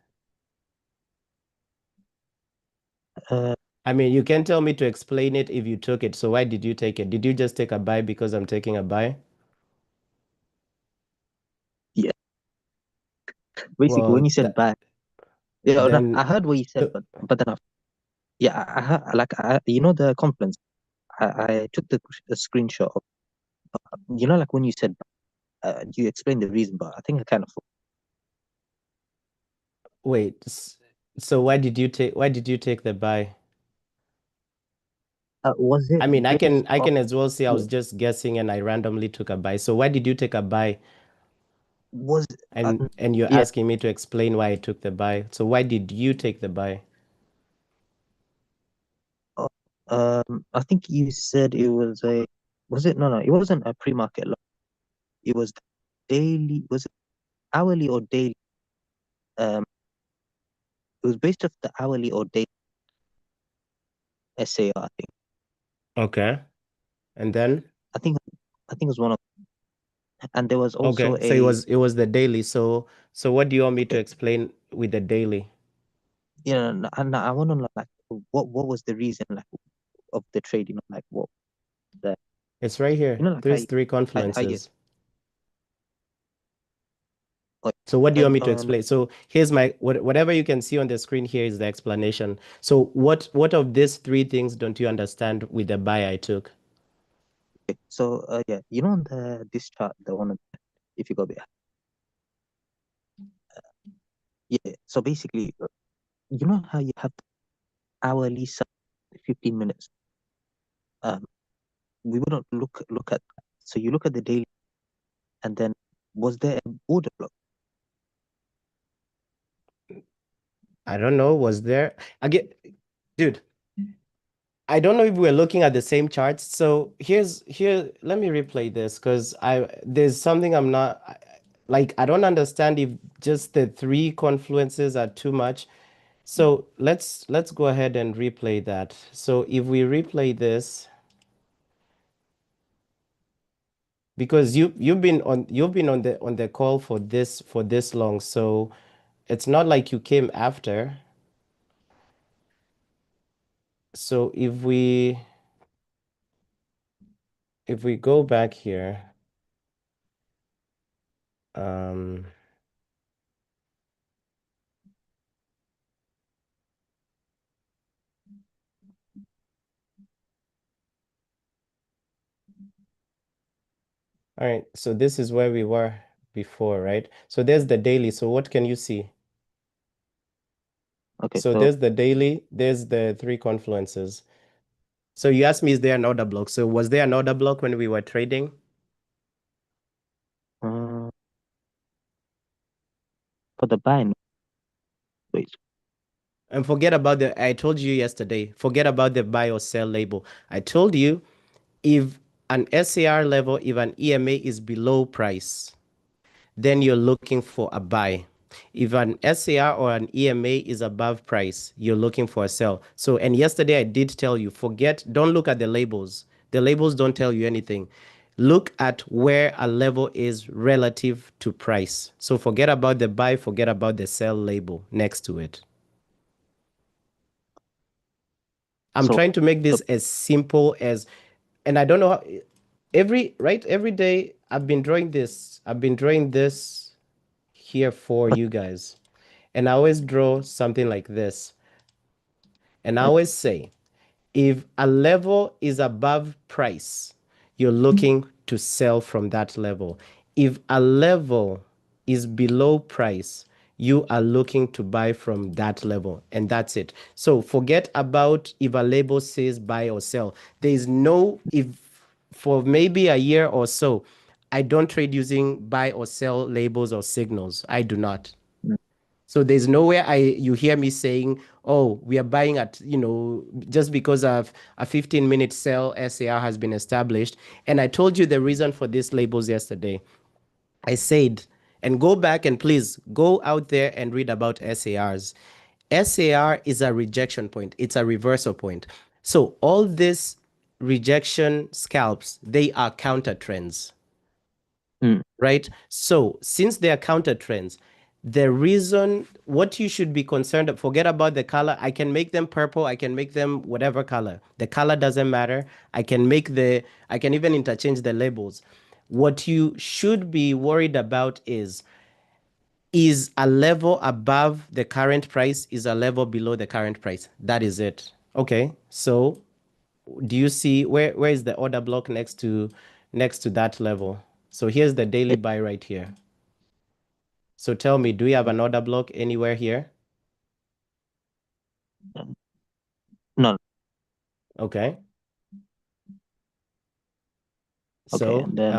S2: Uh,
S1: I mean, you can tell me to explain it if you took it. So why did you take it? Did you just take a buy because I'm taking a buy?
S2: yeah. Basically, when
S1: Well,
S2: you said buy, yeah, no, I
S1: then
S2: heard what you said,
S1: so
S2: but then yeah, I heard, you know, the conference. I took the screenshot of, like when you said buy, You explained the reason, but I think I kind of
S1: Wait, so why did you take the buy?
S2: was it
S1: I mean,
S2: based
S1: I
S2: off
S1: can as well say I
S2: yeah,
S1: was just guessing and I randomly took a buy. So why did you take a buy?
S2: was
S1: And you're
S2: yeah
S1: asking me to explain why I took the buy. So why did you take the buy?
S2: uh, I think you said it was a was it no, it wasn't a pre-market low. It was daily, was it hourly or daily? Um, it was based off the hourly or daily SAR, I think.
S1: Okay. And then
S2: I think I think it was one of, and there was also
S1: okay, so
S2: a
S1: it was the daily. So what do you want me to
S2: okay,
S1: explain with the daily?
S2: and I want to know like what was the reason like of the trade? Like what the
S1: It's right here.
S2: like
S1: There's three
S2: how you
S1: confluences.
S2: like
S1: So what do you want me to
S2: no,
S1: explain? So here's my whatever you can see on the screen here is the explanation. So what of these three things don't you understand with the buy I took?
S2: okay. So yeah, on the this chart, the one if you go back, yeah. So basically, how you have hourly 15 minutes. Um, we wouldn't look at that. So you look at the daily, and then was there an order block?
S1: I don't know. Was there again, dude? I don't know if we're looking at the same charts. So let me replay this because there's something I'm not like I don't understand if just the three confluences are too much. So let's go ahead and replay that. So if we replay this, because you've been on the call for this long, so it's not like you came after. So if we go back here, um, all right, so this is where we were before, right? So there's the daily. So what can you see?
S2: Okay,
S1: So
S2: so
S1: there's the daily, there's the three confluences. So you asked me, is there an order block? So was there an order block when we were trading?
S2: uh, for the buy, no, wait,
S1: And forget about I told you yesterday, forget about the buy or sell label. I told you if an SAR level, if an EMA is below price, then you're looking for a buy. If an SAR or an EMA is above price, you're looking for a sell. So, and yesterday I did tell you, don't look at the labels. The labels don't tell you anything. Look at where a level is relative to price. So forget about the buy, forget about the sell label next to it. I'm
S2: so
S1: trying to make
S2: the
S1: this as simple as, and I don't know how, every day I've been drawing this here for you guys. And I always draw something like this. And I always say, if a level is above price, you're looking to sell from that level. If a level is below price, you are looking to buy from that level, and that's it. So forget about if a label says buy or sell. There is no, if for maybe a year or so, I don't trade using buy or sell labels or signals. I do not.
S2: mm,
S1: So there's nowhere you hear me saying, "Oh, we are buying at just because of a 15-minute sell SAR has been established." And I told you the reason for these labels yesterday. I said, and go back and please go out there and read about SARs. SAR is a rejection point. It's a reversal point. So all these rejection scalps, they are counter trends,
S2: mm,
S1: right? So since they are counter trends, the reason what you should be concerned of, forget about the color. I can make them purple, I can make them whatever color. The color doesn't matter. I can even interchange the labels. What you should be worried about is a level above the current price, is a level below the current price. That is it. Okay. So do you see where is the order block next to that level? So here's the daily buy right here. So tell me, do we have an order block anywhere here?
S2: No.
S1: Okay.
S2: Okay, and then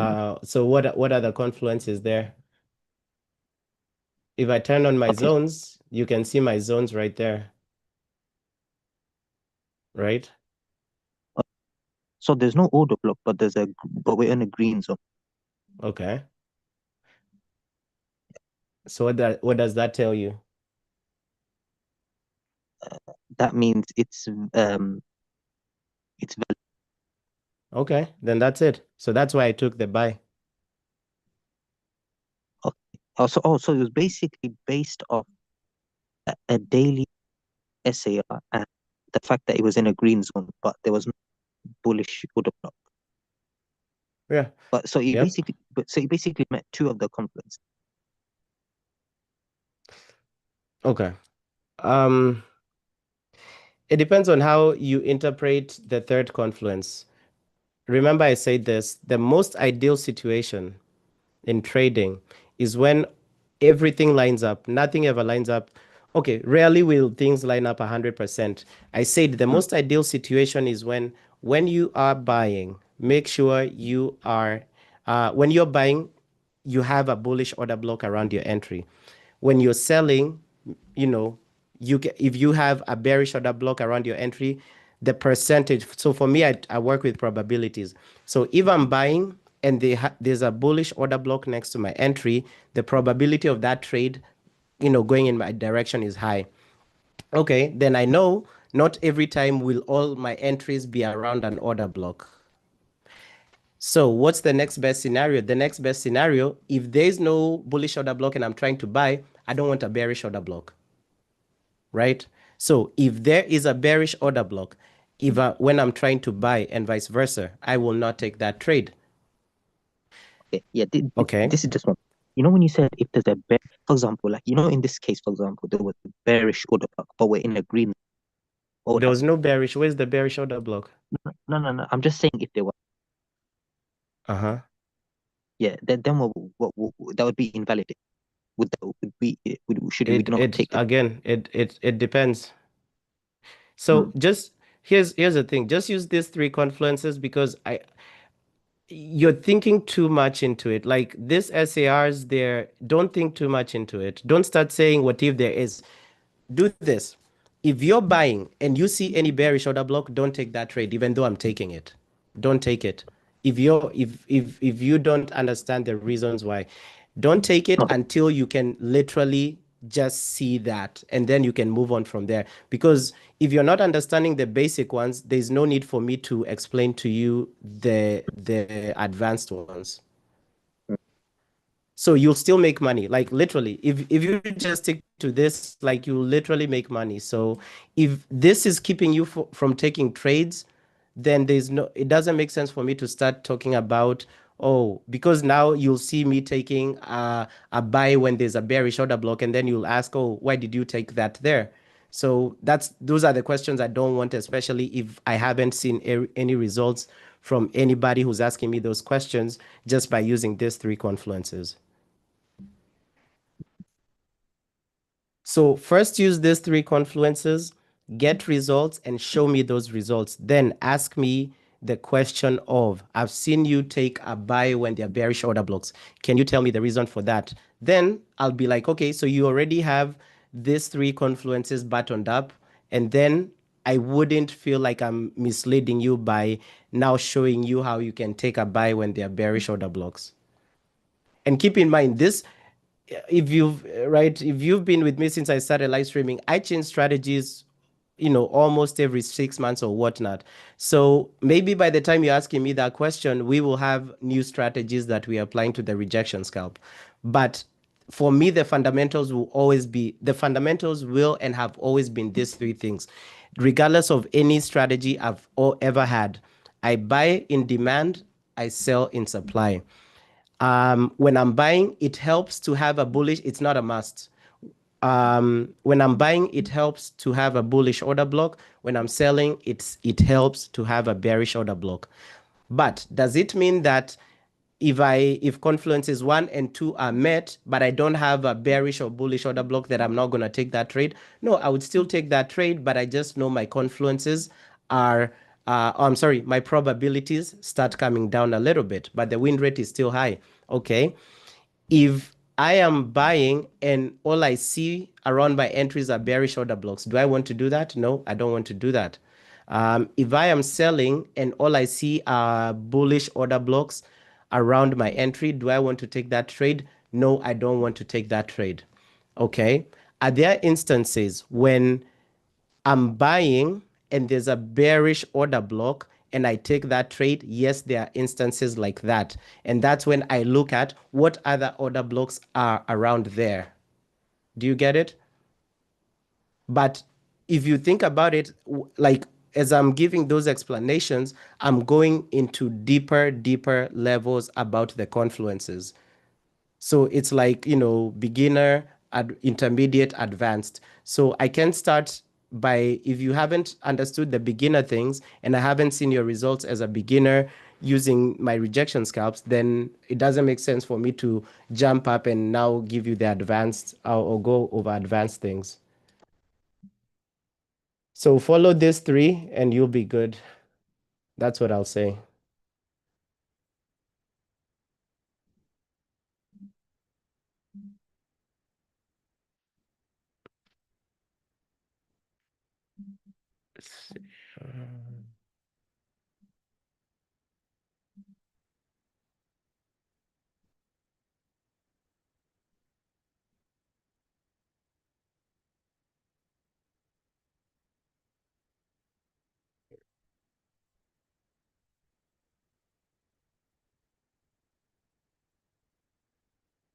S1: So what are the confluences there? If I turn on my
S2: okay,
S1: zones, you can see my zones right there, right?
S2: so there's no order block, but but we're in a green zone.
S1: Okay. So what does that tell you?
S2: That means it's valid.
S1: Okay, then that's it. So that's why I took the buy.
S2: Okay. So it was basically based off a daily SAR and the fact that it was in a green zone, but there was no bullish order block.
S1: Yeah.
S2: But so it
S1: Yep.
S2: basically met two of the confluence.
S1: Okay. Um, it depends on how you interpret the third confluence. Remember, I said this, the most ideal situation in trading is when everything lines up. Nothing ever lines up. Okay, rarely will things line up 100%. I said the most ideal situation is when you are buying, make sure you are when you're buying, you have a bullish order block around your entry. When you're selling, you know, if you have a bearish order block around your entry, the percentage. So for me, I work with probabilities. So if I'm buying and there's a bullish order block next to my entry, the probability of that trade, going in my direction is high. Okay, then I know not every time will all my entries be around an order block. So what's the next best scenario? The next best scenario, if there's no bullish order block and I'm trying to buy, I don't want a bearish order block, right? So if there is a bearish order block, if when I'm trying to buy and vice versa, I will not take that trade.
S2: Okay, yeah,
S1: Okay.
S2: this is just one. You know, when you said if there's for example, like, in this case, for example, there was a bearish order block, but we're in a green. What would
S1: There was
S2: happen?
S1: no bearish. Where's the bearish order block?
S2: No. I'm just saying if there was,
S1: Uh-huh.
S2: yeah, then that would be invalidated. Should we
S1: It
S2: not
S1: it
S2: take the
S1: again, it depends.
S2: Hmm.
S1: So just here's the thing. Just use these three confluences because you're thinking too much into it. Like this SARs there, don't think too much into it. Don't start saying what if there is. Do this. If you're buying and you see any bearish order block, don't take that trade, even though I'm taking it. Don't take it. If you don't understand the reasons why, don't take it
S2: no,
S1: until you can literally just see that, and then you can move on from there. Because if you're not understanding the basic ones, there's no need for me to explain to you the advanced ones. So you'll still make money. Like literally, if you just stick to this, like you'll literally make money. So if this is keeping you from taking trades, then it doesn't make sense for me to start talking about, oh, because now you'll see me taking a buy when there's a bearish order block, and then you'll ask, oh, why did you take that there? So those are the questions I don't want, especially if I haven't seen any results from anybody who's asking me those questions just by using these three confluences. So first use these three confluences, get results and show me those results. Then ask me the question of, I've seen you take a buy when there are bearish order blocks. Can you tell me the reason for that? Then I'll be like, okay, so you already have these three confluences buttoned up. And then I wouldn't feel like I'm misleading you by now showing you how you can take a buy when there are bearish order blocks. And keep in mind this, if you've been with me since I started live streaming, I change strategies, almost every 6 months or whatnot. So maybe by the time you're asking me that question, we will have new strategies that we are applying to the rejection scalp. But for me, the fundamentals will and have always been these three things. Regardless of any strategy I've ever had, I buy in demand, I sell in supply. When I'm buying, it helps to have a bullish, it's not a must. When I'm buying, it helps to have a bullish order block. When I'm selling, it helps to have a bearish order block. But does it mean that if confluences 1 and 2 are met, but I don't have a bearish or bullish order block, that I'm not going to take that trade. No, I would still take that trade, but I just know my confluences are I'm sorry, my probabilities start coming down a little bit, but the win rate is still high. Okay. If I am buying and all I see around my entries are bearish order blocks, do I want to do that? No, I don't want to do that. If I am selling and all I see are bullish order blocks around my entry, do I want to take that trade? No, I don't want to take that trade. Okay. Are there instances when I'm buying and there's a bearish order block and I take that trade? Yes, there are instances like that. And that's when I look at what other order blocks are around there. Do you get it? But if you think about it, like as I'm giving those explanations, I'm going into deeper levels about the confluences. So it's like, beginner, intermediate, advanced. So I can start by, if you haven't understood the beginner things and I haven't seen your results as a beginner using my rejection scalps, then it doesn't make sense for me to jump up and now give you the advanced or go over advanced things. So follow these three and you'll be good. That's what I'll say. Let's see.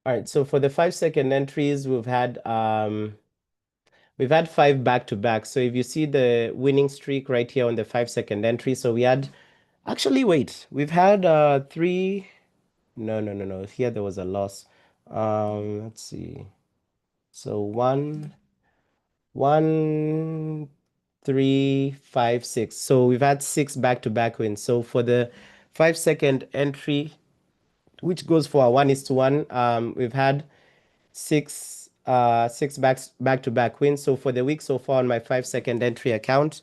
S1: All right, so for the 5-second entries, we've had 5 back to back. So if you see the winning streak right here on the 5-second entry, so we had actually wait, we've had 3. No. Here there was a loss. Let's see. So 1, 1, 3, 5, 6. So we've had 6 back to back wins. So for the 5-second entry, which goes for a 1:1, we've had six back to back wins. So for the week so far on my 5-second entry account,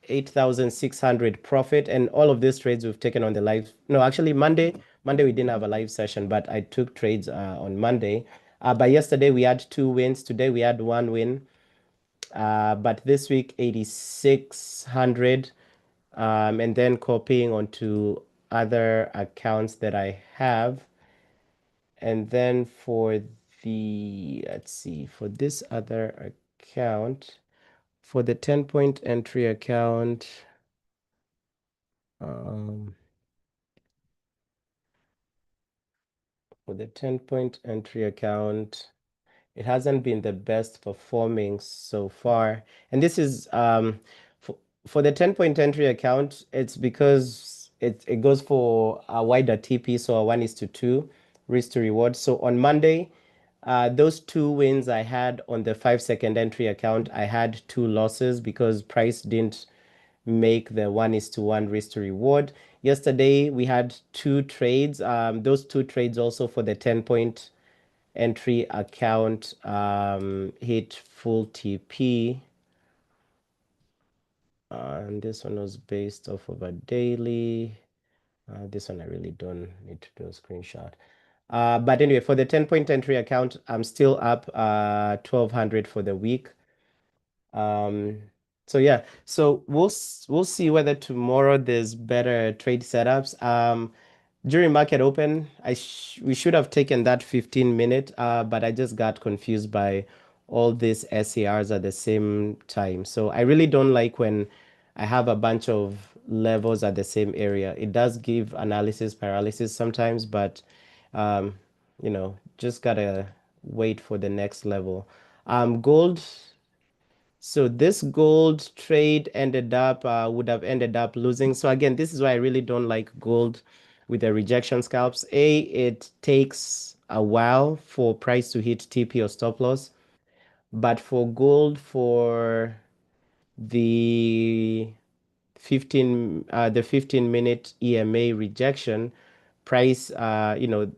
S1: 8,600 profit, and all of these trades we've taken on the live. No, actually Monday we didn't have a live session, but I took trades on Monday. But yesterday we had 2 wins. Today we had 1 win. But this week 8,600, and then copying onto other accounts that I have. And then for let's see, for this other account, for the 10-point entry account, for the 10-point entry account, it hasn't been the best performing so far. And this is for the 10-point entry account, it's because it goes for a wider TP, so a 1:2 risk to reward. So on Monday, those 2 wins I had on the 5-second entry account, I had 2 losses because price didn't make the 1:1 risk to reward. Yesterday we had 2 trades. Those 2 trades also for the 10-point entry account hit full TP. And this one was based off of a daily. This one I really don't need to do a screenshot. But anyway, for the 10-point entry account, I'm still up 1,200 for the week. So yeah, so we'll see whether tomorrow there's better trade setups. During market open, we should have taken that 15-minute, but I just got confused by all these SARs at the same time. So I really don't like when I have a bunch of levels at the same area. It does give analysis paralysis sometimes, but just gotta wait for the next level. Gold. So this gold trade would have ended up losing. So again, this is why I really don't like gold with the rejection scalps. It takes a while for price to hit TP or stop loss. But for gold, for the 15-minute EMA rejection, price,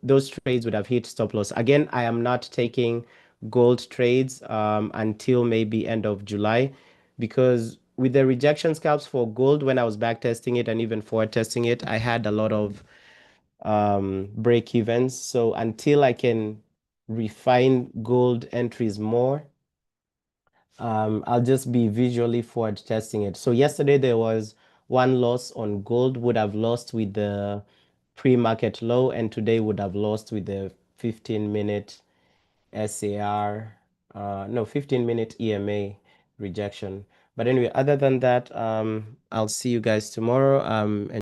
S1: those trades would have hit stop loss. Again, I am not taking gold trades until maybe end of July, because with the rejection scalps for gold, when I was back testing it and even forward testing it, I had a lot of break evens. So until I can refine gold entries more, I'll just be visually forward testing it. So yesterday there was one loss on gold, would have lost with the pre-market low, and today would have lost with the 15-minute SAR, no, 15-minute EMA rejection. But anyway, other than that, I'll see you guys tomorrow.